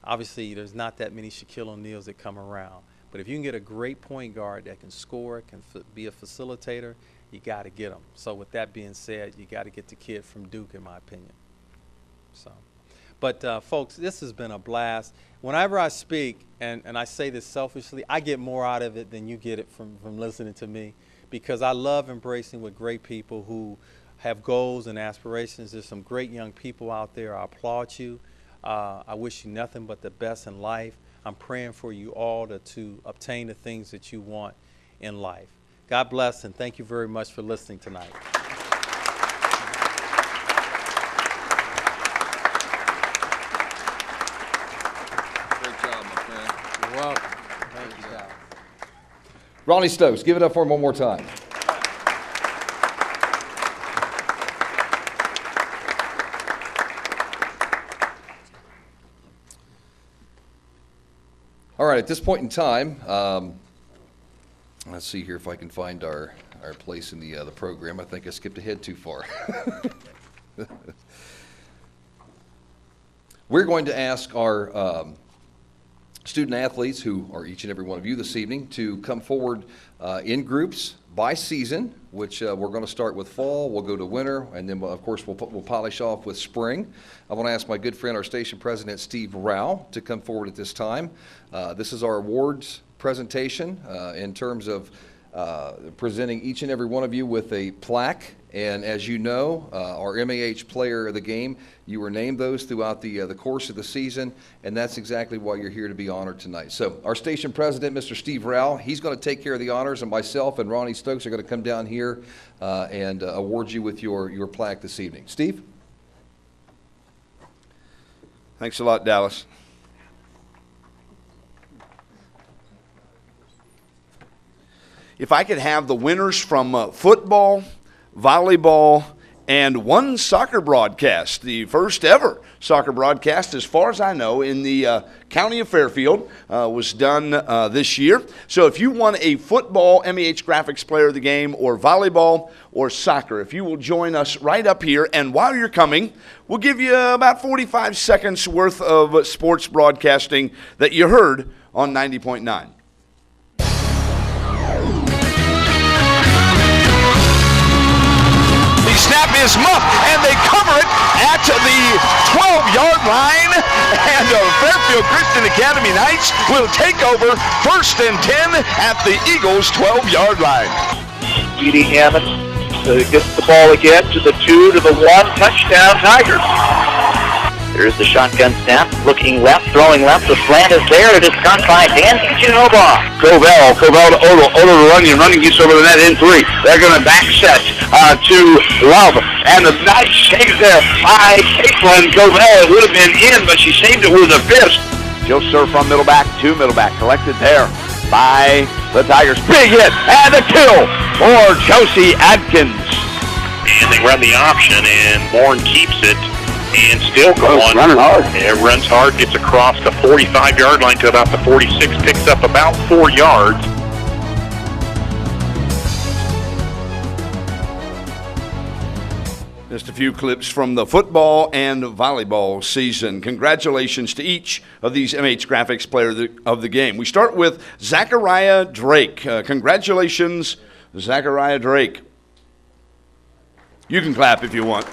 Obviously, there's not that many Shaquille O'Neals that come around. But if you can get a great point guard that can score, can be a facilitator, you got to get them. So with that being said, you got to get the kid from Duke, in my opinion. So. But, folks, this has been a blast. Whenever I speak, and I say this selfishly, I get more out of it than you get it from listening to me, because I love embracing with great people who have goals and aspirations. There's some great young people out there. I applaud you. I wish you nothing but the best in life. I'm praying for you all to obtain the things that you want in life. God bless, and thank you very much for listening tonight. Welcome. Thank you, guys. Ronnie Stokes, give it up for him one more time. All right, at this point in time, let's see here if I can find our place in the program. I think I skipped ahead too far. We're going to ask our students student athletes, who are each and every one of you this evening, to come forward in groups by season, which we're going to start with fall, we'll go to winter, and then, of course, we'll polish off with spring. I want to ask my good friend, our station president, Steve Rao, to come forward at this time. This is our awards presentation in terms of presenting each and every one of you with a plaque. And as you know, our MAH player of the game, you were named those throughout the course of the season, and that's exactly why you're here to be honored tonight. So our station president, Mr. Steve Rao, he's going to take care of the honors, and myself and Ronnie Stokes are going to come down here and award you with your plaque this evening. Steve? Thanks a lot, Dallas. If I could have the winners from football, volleyball, and one soccer broadcast, the first ever soccer broadcast, as far as I know, in the county of Fairfield, was done this year. So if you want a football MAH Graphics Player of the Game, or volleyball, or soccer, if you will join us right up here, and while you're coming, we'll give you about 45 seconds worth of sports broadcasting that you heard on 90.9. Snap is muffed, and they cover it at the 12-yard line, and Fairfield Christian Academy Knights will take over 1st and 10 at the Eagles' 12-yard line. Edie Hammond gets the ball again to the 2, to the 1, touchdown Tigers. There's the shotgun snap, looking left, throwing left, the slant is there, it is caught by Dan Genova. Covell to Odo to running gets over the net in 3. They're going to back set to Love, and a nice save there by Caitlin Covell. It would have been in, but she saved it with a fist. She'll serve from middleback to middleback, collected there by the Tigers. Big hit, and a kill for Josie Adkins. And they run the option, and Bourne keeps it. And still going. Running hard. It runs hard, gets across the 45-yard line to about the 46, picks up about 4 yards. Just a few clips from the football and volleyball season. Congratulations to each of these MH Graphics Player of the Game. We start with Zachariah Drake. Congratulations, Zachariah Drake. You can clap if you want.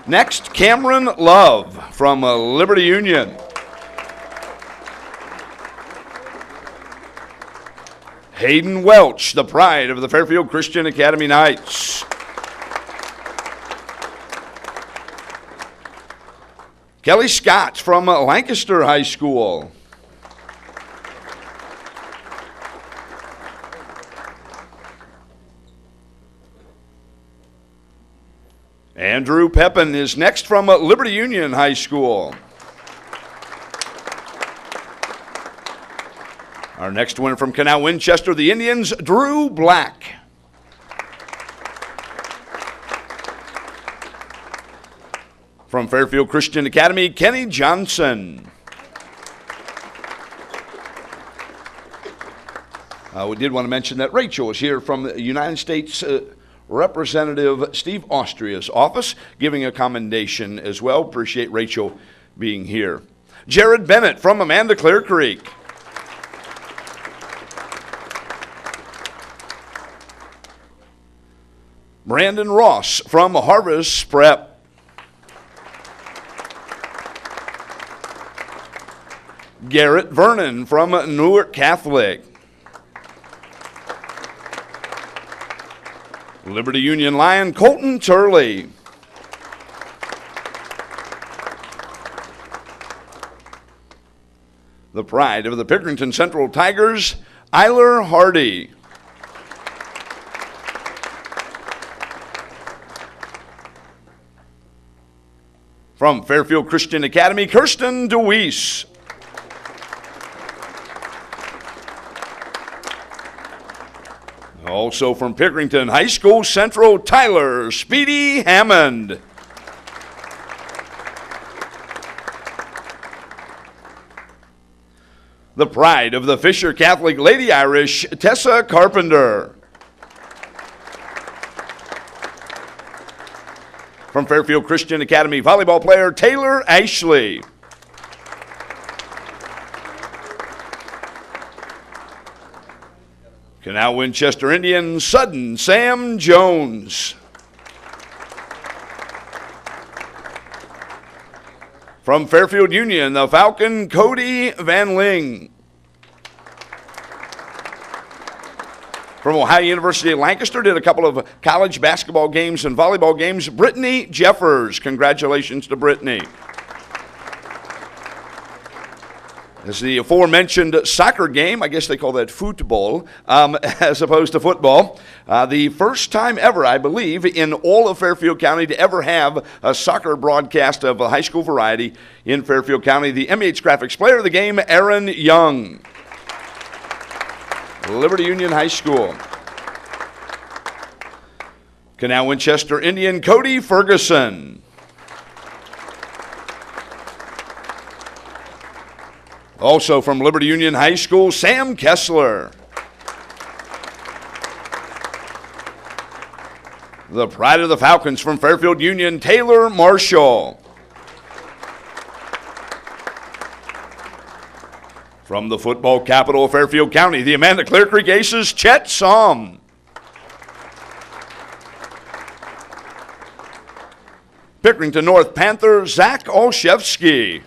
Next, Cameron Love from Liberty Union. Hayden Welch, the pride of the Fairfield Christian Academy Knights. Kelly Scott from Lancaster High School. Andrew Pepin is next from Liberty Union High School. Our next winner from Canal Winchester, the Indians, Drew Black. From Fairfield Christian Academy, Kenny Johnson. We did want to mention that Rachel is here from the United States Representative Steve Austria's office, giving a commendation as well. Appreciate Rachel being here. Jared Bennett from Amanda Clear Creek. Brandon Ross from Harvest Prep. Garrett Vernon from Newark Catholic. Liberty Union Lion, Colton Turley. The pride of the Pickerington Central Tigers, Eiler Hardy. From Fairfield Christian Academy, Kirsten DeWeese. Also from Pickerington High School Central, Tyler Speedy Hammond. The pride of the Fisher Catholic Lady Irish, Tessa Carpenter. From Fairfield Christian Academy volleyball player Taylor Ashley. Canal Winchester Indian, Sudden Sam Jones. From Fairfield Union, the Falcon, Cody Van Ling. From Ohio University of Lancaster, did a couple of college basketball games and volleyball games, Brittany Jeffers. Congratulations to Brittany. As the aforementioned soccer game, I guess they call that football, as opposed to football. The first time ever, I believe, in all of Fairfield County to ever have a soccer broadcast of a high school variety in Fairfield County. The MEH Graphics Player of the game, Aaron Young. Liberty Union High School. Canal Winchester Indian, Cody Ferguson. Also from Liberty Union High School, Sam Kessler. The pride of the Falcons from Fairfield Union, Taylor Marshall. From the football capital of Fairfield County, the Amanda Clear Creek Aces, Chet Somm. Pickerington North Panther, Zach Olszewski.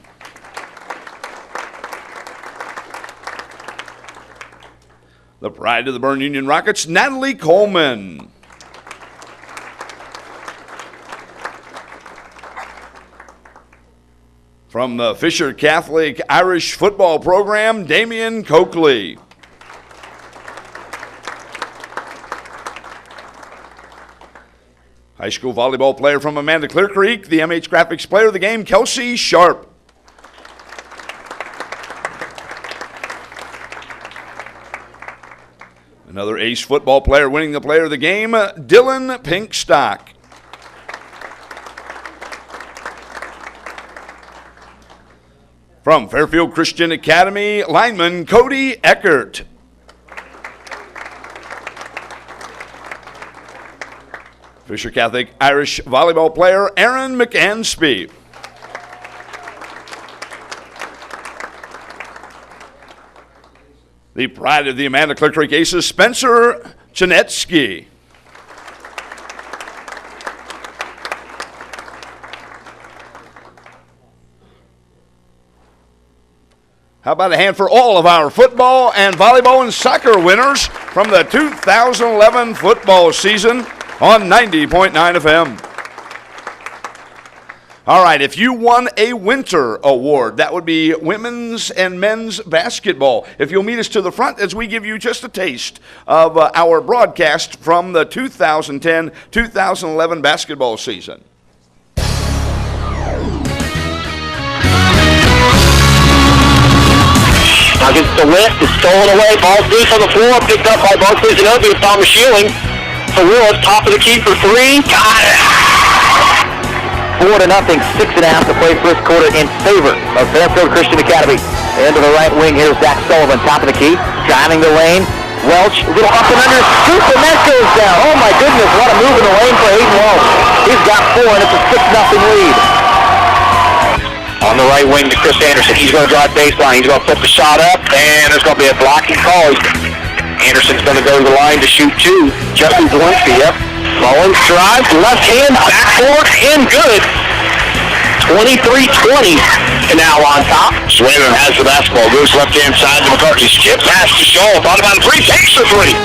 The pride of the Berne Union Rockets, Natalie Coleman. From the Fisher Catholic Irish football program, Damian Coakley. High school volleyball player from Amanda Clear Creek, the MH Graphics player of the game, Kelsey Sharp. Another ace football player winning the player of the game, Dylan Pinkstock. From Fairfield Christian Academy, lineman Cody Eckert. Fisher Catholic Irish volleyball player Aaron McAnsby. The pride of the Amanda Clear Creek Aces, Spencer Chanetsky. How about a hand for all of our football and volleyball and soccer winners from the 2011 football season on 90.9 FM. All right, if you won a winter award, that would be women's and men's basketball. If you'll meet us to the front as we give you just a taste of our broadcast from the 2010-2011 basketball season. Against the left, it's stolen away. Ball's loose on the floor, picked up by Barclays and Obi. Thomas Sheeling for Willis, top of the key for three. Got it! 4-0, 6.5 to play first quarter in favor of Fairfield Christian Academy. Into the right wing, here's Zach Sullivan, top of the key, driving the lane. Welch, a little up and under, shoots, and that goes down. Oh my goodness, what a move in the lane for Hayden Welch. He's got 4, and it's a 6-0 lead. On the right wing to Chris Anderson. He's going to drive baseline. He's going to put the shot up, and there's going to be a blocking call. Anderson's going to go to the line to shoot two. Justin Zielinski, yep. Mullins drives, left hand, backboard, and good. 23-20. Canal on top. Swayman has the basketball. Moves left-hand side to McCartney. Skip pass to Shaw. Thought about three. Takes the three.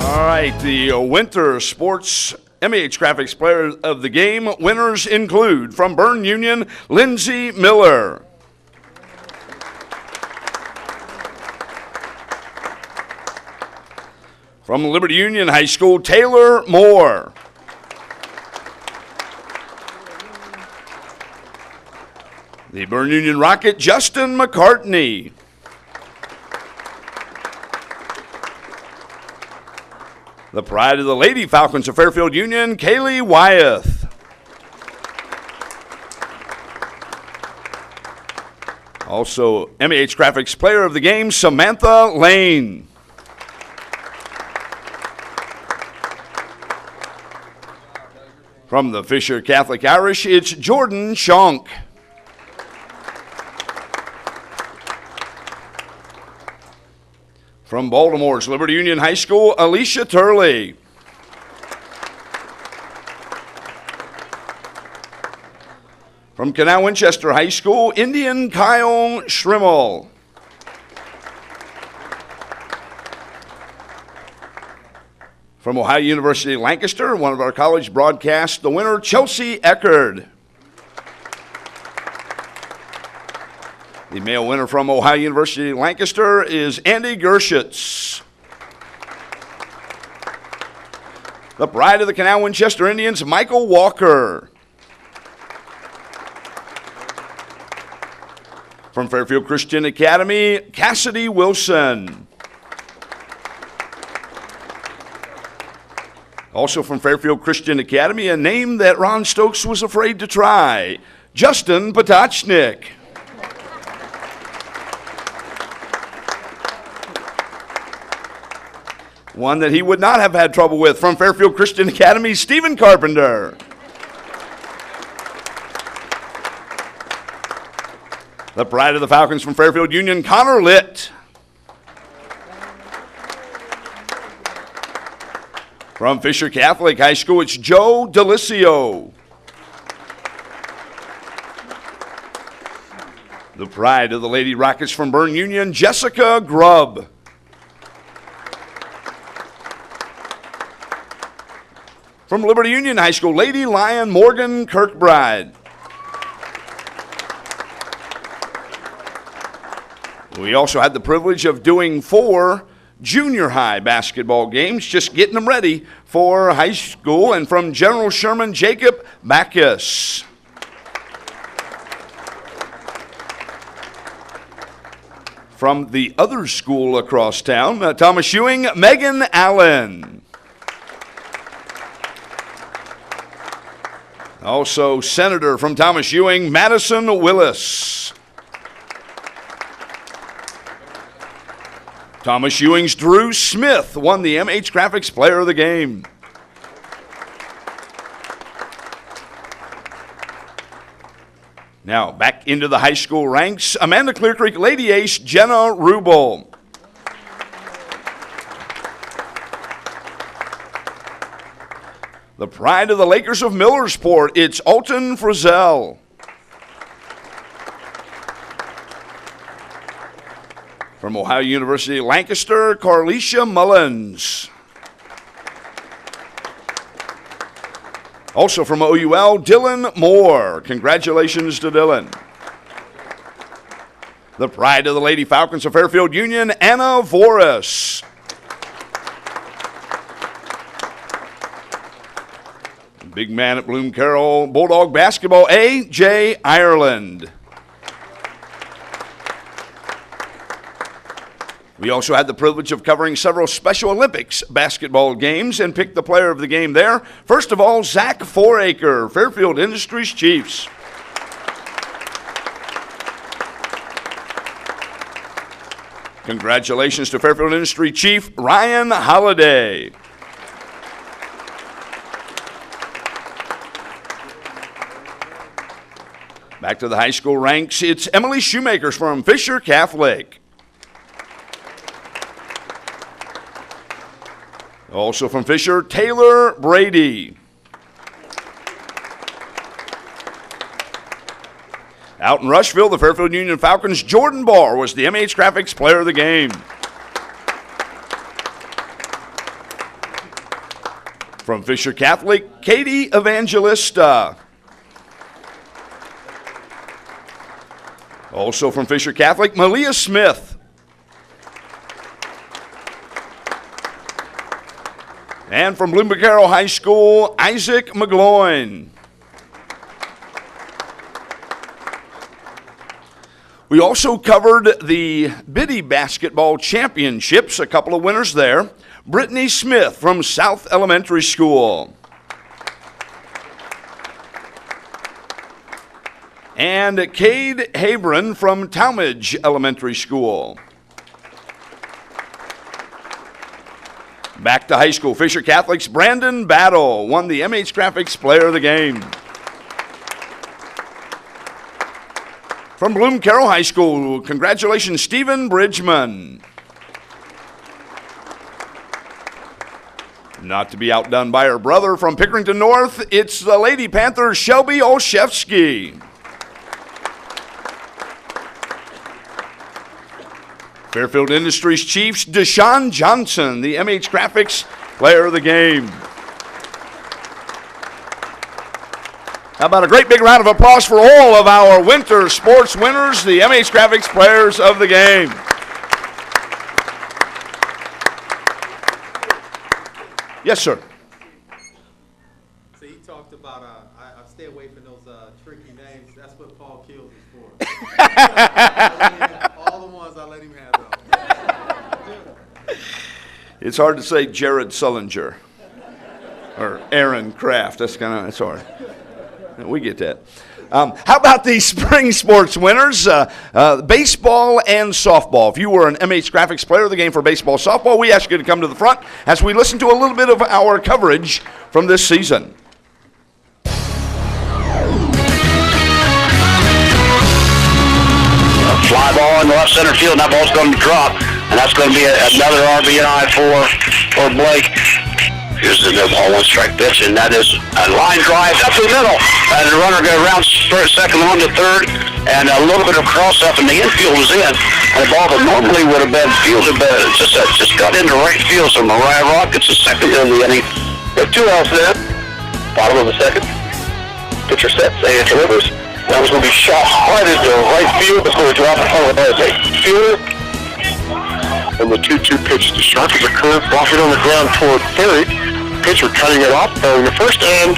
All right, the Winter Sports MEH Graphics Player of the Game winners include from Berne Union, Lindsey Miller. From Liberty Union High School, Taylor Moore. The Berne Union Rocket, Justin McCartney. The pride of the Lady Falcons of Fairfield Union, Kaylee Wyeth. Also, MEH Graphics Player of the Game, Samantha Lane. From the Fisher Catholic Irish, it's Jordan Shonk. From Baltimore's Liberty Union High School, Alicia Turley. From Canal Winchester High School, Indian Kyle Schrimmel. From Ohio University Lancaster, one of our college broadcasts, the winner, Chelsea Eckerd. The male winner from Ohio University Lancaster is Andy Gershitz. The pride of the Canal Winchester Indians, Michael Walker. From Fairfield Christian Academy, Cassidy Wilson. Also from Fairfield Christian Academy, a name that Ron Stokes was afraid to try, Justin Potachnik. One that he would not have had trouble with, from Fairfield Christian Academy, Stephen Carpenter. The pride of the Falcons from Fairfield Union, Connor Litt. From Fisher Catholic High School, it's Joe Delicio. The pride of the Lady Rockets from Bern Union, Jessica Grubb. From Liberty Union High School, Lady Lion Morgan Kirkbride. We also had the privilege of doing 4 junior high basketball games, just getting them ready for high school, and from General Sherman, Jacob Backus. From the other school across town, Thomas Ewing, Megan Allen. Also, Senator from Thomas Ewing, Madison Willis. Thomas Ewing's Drew Smith won the MH Graphics Player of the Game. Now, back into the high school ranks, Amanda Clear Creek Lady Ace, Jenna Rubel. The pride of the Lakers of Millersport, it's Alton Frizzell. From Ohio University Lancaster, Carlicia Mullins. Also from OUL, Dylan Moore. Congratulations to Dylan. The pride of the Lady Falcons of Fairfield Union, Anna Voris. Big man at Bloom Carroll Bulldog Basketball, A.J. Ireland. We also had the privilege of covering several Special Olympics basketball games and picked the player of the game there. First of all, Zach Foraker, Fairfield Industries Chiefs. Congratulations to Fairfield Industry Chief Ryan Holliday. Back to the high school ranks, it's Emily Shoemakers from Fisher Catholic. Also from Fisher, Taylor Brady. Out in Rushville, the Fairfield Union Falcons, Jordan Barr was the MH Graphics Player of the Game. From Fisher Catholic, Katie Evangelista. Also from Fisher Catholic, Malia Smith. And from Bloomberg Carroll High School, Isaac McGloin. We also covered the Biddy Basketball Championships, a couple of winners there. Brittany Smith from South Elementary School. And Cade Habron from Talmadge Elementary School. Back to high school, Fisher Catholic's Brandon Battle won the MH Graphics Player of the Game. From Bloom Carroll High School, congratulations, Stephen Bridgman. Not to be outdone by her brother from Pickerington North, it's the Lady Panthers' Shelby Olszewski. Fairfield Industries Chiefs, Deshaun Johnson, the MH Graphics Player of the Game. How about a great big round of applause for all of our winter sports winners, the MH Graphics Players of the Game. Yes, sir. So he talked about, I stay away from those tricky names. That's what Paul Kills is for. All the ones I let him have, though. It's hard to say Jared Sullinger or Aaron Kraft. That's hard. We get that. How about the spring sports winners? Baseball and softball. If you were an MH Graphics Player of the Game for baseball, softball, we ask you to come to the front as we listen to a little bit of our coverage from this season. Fly ball in the left center field, and that ball's going to drop, and that's going to be another RBI for Blake. Here's the no ball, one strike pitch, and that is a line drive up the middle. And the runner goes around second, on to third, and a little bit of cross up, and the infield was in. And the ball that normally would have been fielded, but just got into right field. So Mariah Rock gets a second in the inning. Got 2 outs there. Bottom of the second. Pitcher sets and delivers. That was going to be shot right into right field before we drop it home. As a fielder. And the 2-2 pitch to Sharp is a curve, blocking on the ground toward third. Pitcher cutting it off, throwing the first and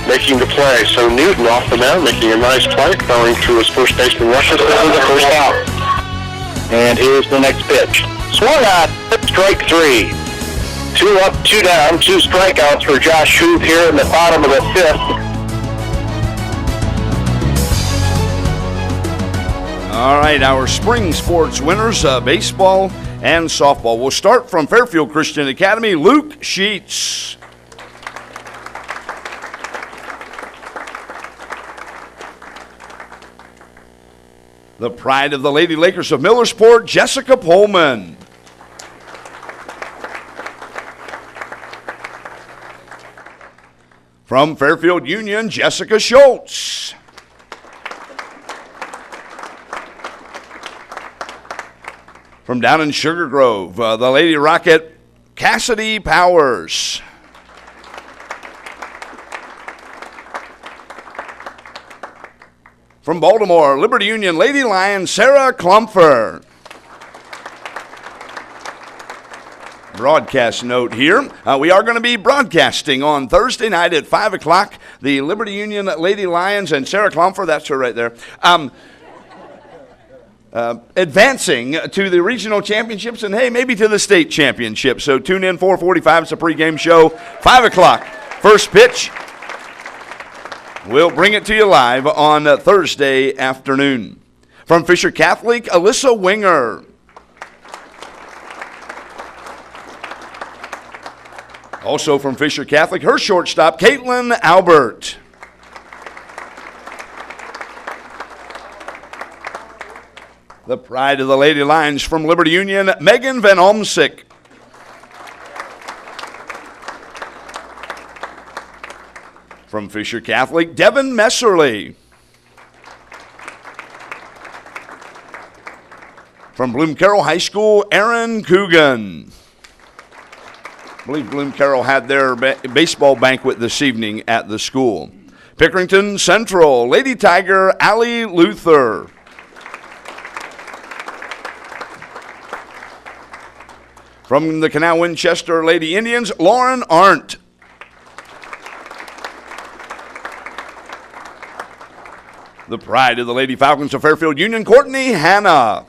making the play. So Newton off the mound, making a nice play, throwing to his first baseman Rusher for the first out. And here's the next pitch. Swung out, strike 3. 2 up, 2 down, 2 strikeouts for Josh Hoop here in the bottom of the 5th. All right, our spring sports winners, baseball and softball. We'll start from Fairfield Christian Academy, Luke Sheets. The pride of the Lady Lakers of Millersport, Jessica Pullman. From Fairfield Union, Jessica Schultz. From down in Sugar Grove, the Lady Rocket, Cassidy Powers. From Baltimore, Liberty Union Lady Lion, Sarah Klumpfer. Broadcast note here. We are going to be broadcasting on Thursday night at 5 o'clock. The Liberty Union Lady Lions and Sarah Klumpfer, that's her right there, advancing to the regional championships and, hey, maybe to the state championship. So tune in, 4:45. It's a pregame show. 5 o'clock. First pitch. We'll bring it to you live on Thursday afternoon. From Fisher Catholic, Alyssa Winger. Also from Fisher Catholic, her shortstop, Caitlin Albert. The pride of the Lady Lions from Liberty Union, Megan Van Olmsick. From Fisher Catholic, Devin Messerly. From Bloom Carroll High School, Aaron Coogan. I believe Bloom Carroll had their baseball banquet this evening at the school. Pickerington Central, Lady Tiger, Allie Luther. From the Canal Winchester Lady Indians, Lauren Arndt. The pride of the Lady Falcons of Fairfield Union, Courtney Hanna.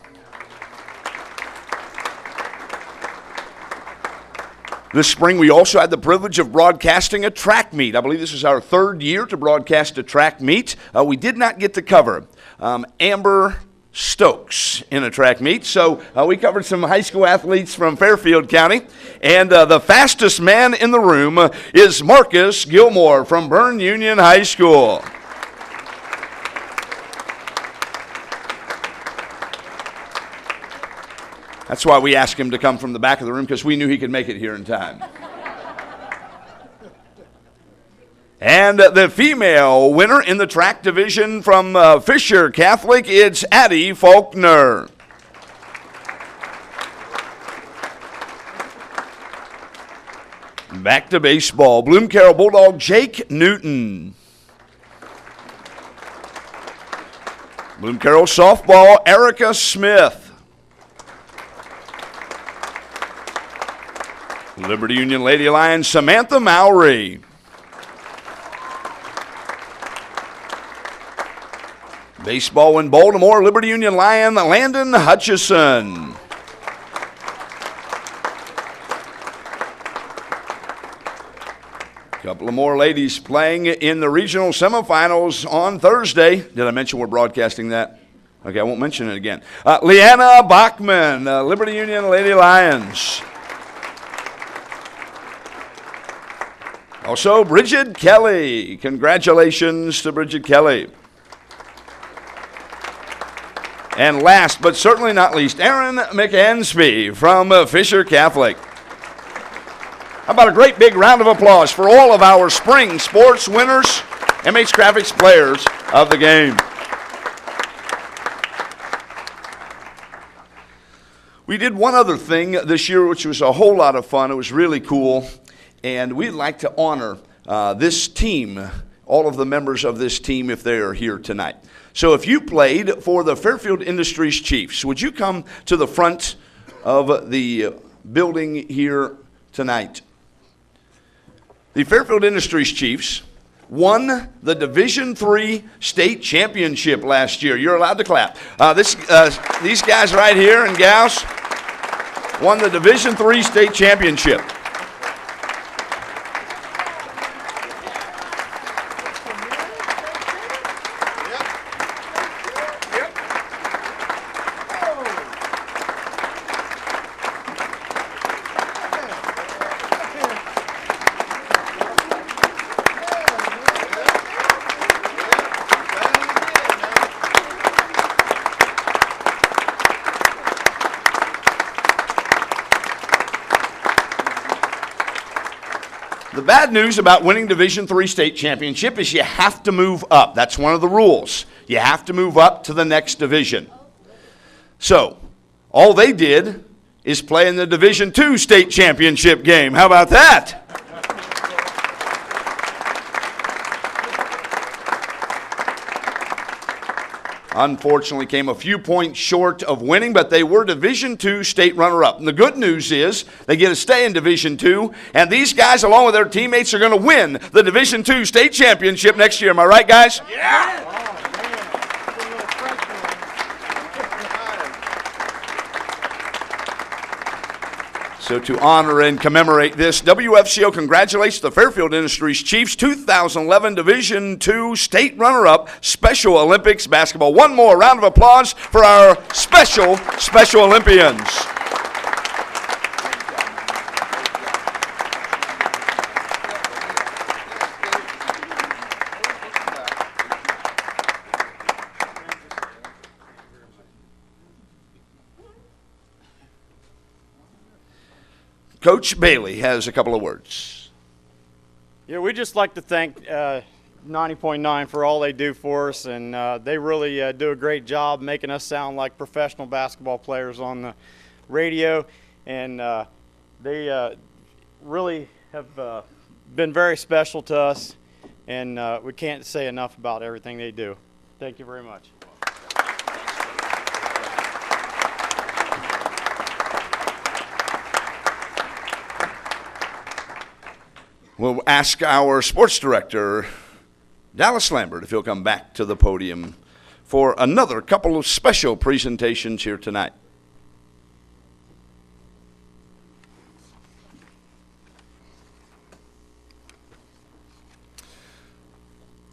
This spring, we also had the privilege of broadcasting a track meet. I believe this is our 3rd year to broadcast a track meet. We did not get to cover Amber Stokes in a track meet, so we covered some high school athletes from Fairfield County. And the fastest man in the room is Marcus Gilmore from Byrne Union High School. That's why we asked him to come from the back of the room, because we knew he could make it here in time. And the female winner in the track division from Fisher Catholic, it's Addie Faulkner. Back to baseball. Bloom Carroll Bulldog Jake Newton. Bloom Carroll softball Erica Smith. Liberty Union Lady Lions Samantha Mowry. Baseball in Baltimore, Liberty Union Lion Landon Hutchison. Couple of more ladies playing in the regional semifinals on Thursday. Did I mention we're broadcasting that? Okay, I won't mention it again. Leanna Bachman, Liberty Union Lady Lions. Also, Bridget Kelly. Congratulations to Bridget Kelly. And last but certainly not least, Aaron McAnsby from Fisher Catholic. How about a great big round of applause for all of our spring sports winners, MH Graphics players of the game. We did one other thing this year, which was a whole lot of fun. It was really cool. And we'd like to honor this team, all of the members of this team, if they are here tonight. So if you played for the Fairfield Industries Chiefs, would you come to the front of the building here tonight? The Fairfield Industries Chiefs won the Division III state championship last year. You're allowed to clap. These guys right here and gals won the Division III state championship. The bad news about winning Division III state championship is you have to move up. That's one of the rules. You have to move up to the next division. So, all they did is play in the Division II state championship game. How about that? Unfortunately, came a few points short of winning, but they were Division II state runner-up. And the good news is they get to stay in Division II, and these guys, along with their teammates, are going to win the Division II state championship next year. Am I right, guys? Yeah! So to honor and commemorate this, WFCO congratulates the Fairfield Industries Chiefs 2011 Division II State Runner-Up Special Olympics basketball. One more round of applause for our Special Olympians. Coach Bailey has a couple of words. Yeah, we'd just like to thank 90.9 for all they do for us, and they really do a great job making us sound like professional basketball players on the radio, and they really have been very special to us, and we can't say enough about everything they do. Thank you very much. We'll ask our sports director, Dallas Lambert, if he'll come back to the podium for another couple of special presentations here tonight.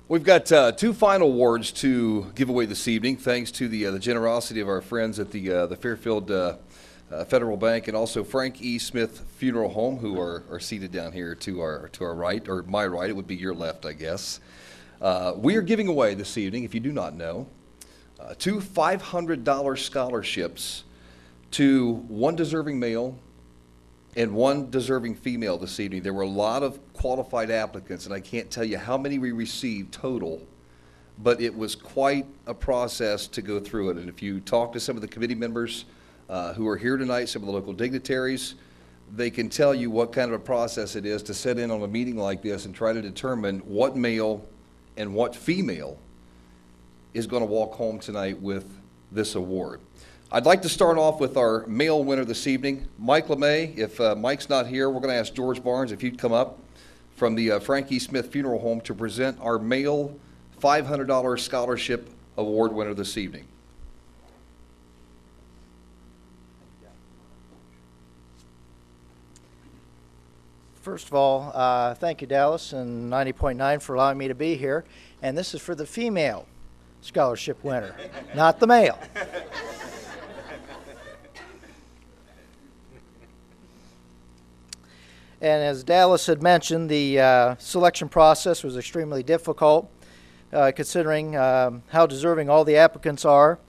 We've got two final awards to give away this evening, thanks to the generosity of our friends at the Fairfield Federal Bank, and also Frank E. Smith Funeral Home, who are seated down here to our right, or my right. It would be your left, I guess. We are giving away this evening, if you do not know, two $500 scholarships to one deserving male and one deserving female this evening. There were a lot of qualified applicants, and I can't tell you how many we received total, but it was quite a process to go through it. And if you talk to some of the committee members who are here tonight, some of the local dignitaries, they can tell you what kind of a process it is to sit in on a meeting like this and try to determine what male and what female is going to walk home tonight with this award. I'd like to start off with our male winner this evening, Mike LeMay. If Mike's not here, we're going to ask George Barnes if he'd come up from the Frankie Smith Funeral Home to present our male $500 scholarship award winner this evening. First of all, thank you, Dallas and 90.9 for allowing me to be here. And this is for the female scholarship winner, not the male. And as Dallas had mentioned, the selection process was extremely difficult, considering how deserving all the applicants were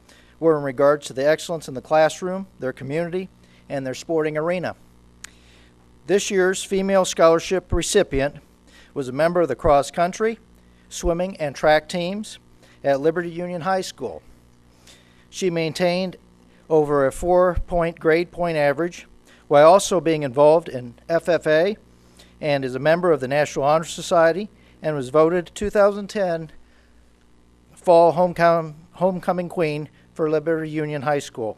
in regards to the excellence in the classroom, their community, and their sporting arena. This year's female scholarship recipient was a member of the cross country, swimming, and track teams at Liberty Union High School. She maintained over a 4-point grade point average, while also being involved in FFA, and is a member of the National Honor Society, and was voted 2010 Fall Homecoming Queen for Liberty Union High School.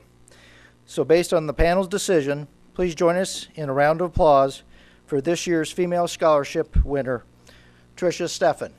So based on the panel's decision, please join us in a round of applause for this year's female scholarship winner, Tricia Steffen.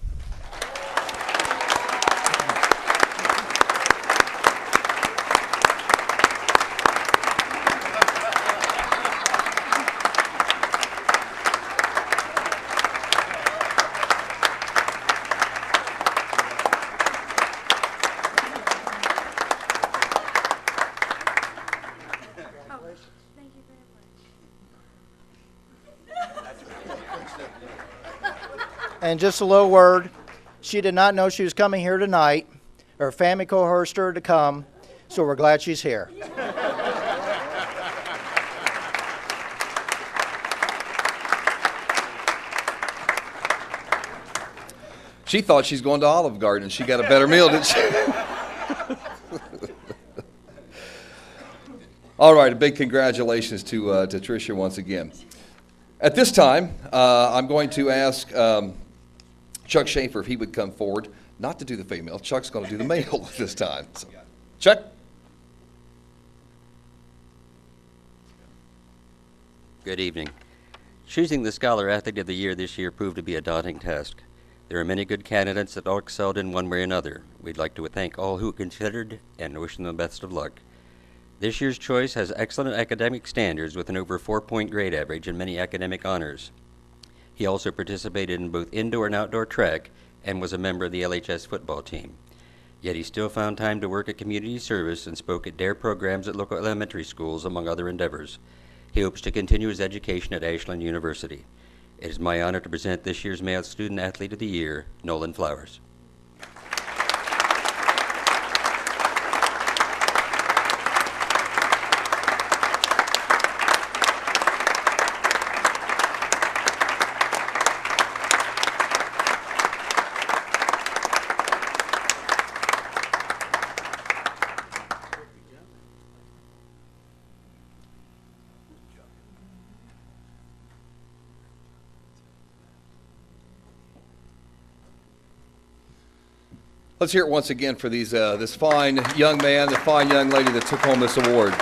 And just a little word, she did not know she was coming here tonight. Her family coerced her to come, so we're glad she's here. She thought she's going to Olive Garden and she got a better meal, didn't she? All right, a big congratulations to Tricia once again. At this time, I'm going to ask Chuck Schaefer if he would come forward, not to do the female. Chuck's going to do the male this time. So, Chuck. Good evening. Choosing the Scholar Athlete of the Year this year proved to be a daunting task. There are many good candidates that all excelled in one way or another. We'd like to thank all who considered and wish them the best of luck. This year's choice has excellent academic standards with an over 4-point grade average and many academic honors. He also participated in both indoor and outdoor track and was a member of the LHS football team. Yet he still found time to work at community service and spoke at DARE programs at local elementary schools, among other endeavors. He hopes to continue his education at Ashland University. It is my honor to present this year's Male Student Athlete of the Year, Nolan Flowers. Let's hear it once again for these this fine young man, the fine young lady that took home this award.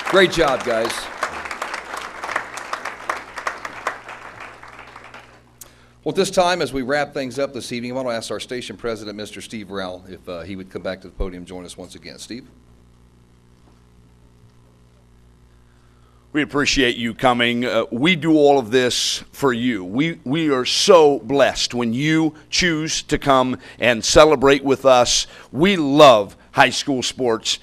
Great job, guys. Well, at this time, as we wrap things up this evening, I want to ask our station president, Mr. Steve Rowell, if he would come back to the podium and join us once again. Steve? We appreciate you coming. We do all of this for you. We are so blessed when you choose to come and celebrate with us. We love high school sports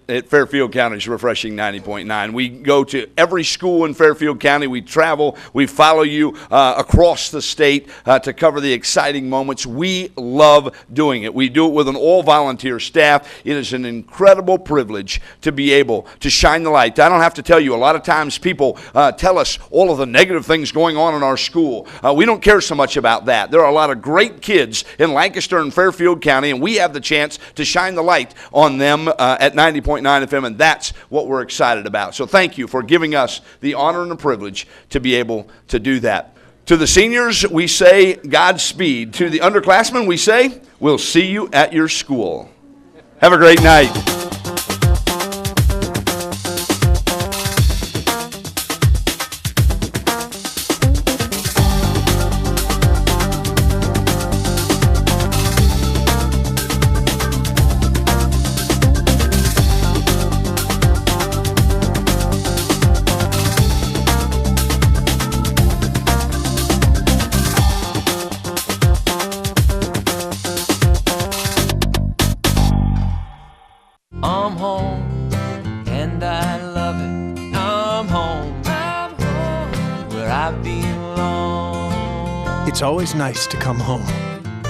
at Fairfield County's Refreshing 90.9. We go to every school in Fairfield County. We travel. We follow you across the state to cover the exciting moments. We love doing it. We do it with an all-volunteer staff. It is an incredible privilege to be able to shine the light. I don't have to tell you, a lot of times people tell us all of the negative things going on in our school. We don't care so much about that. There are a lot of great kids in Lancaster and Fairfield County, and we have the chance to shine the light on them at 90.9 FM, and that's what we're excited about. So thank you for giving us the honor and the privilege to be able to do that. To the seniors, we say Godspeed. To the underclassmen, we say we'll see you at your school. Have a great night. I'm home, and I love it. I'm home, where I belong. It's always nice to come home,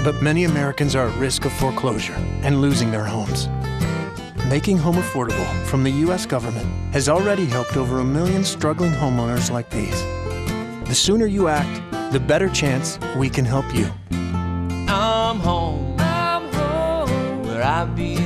but many Americans are at risk of foreclosure and losing their homes. Making home affordable from the U.S. government has already helped over 1 million struggling homeowners like these. The sooner you act, the better chance we can help you. I'm home, where I belong.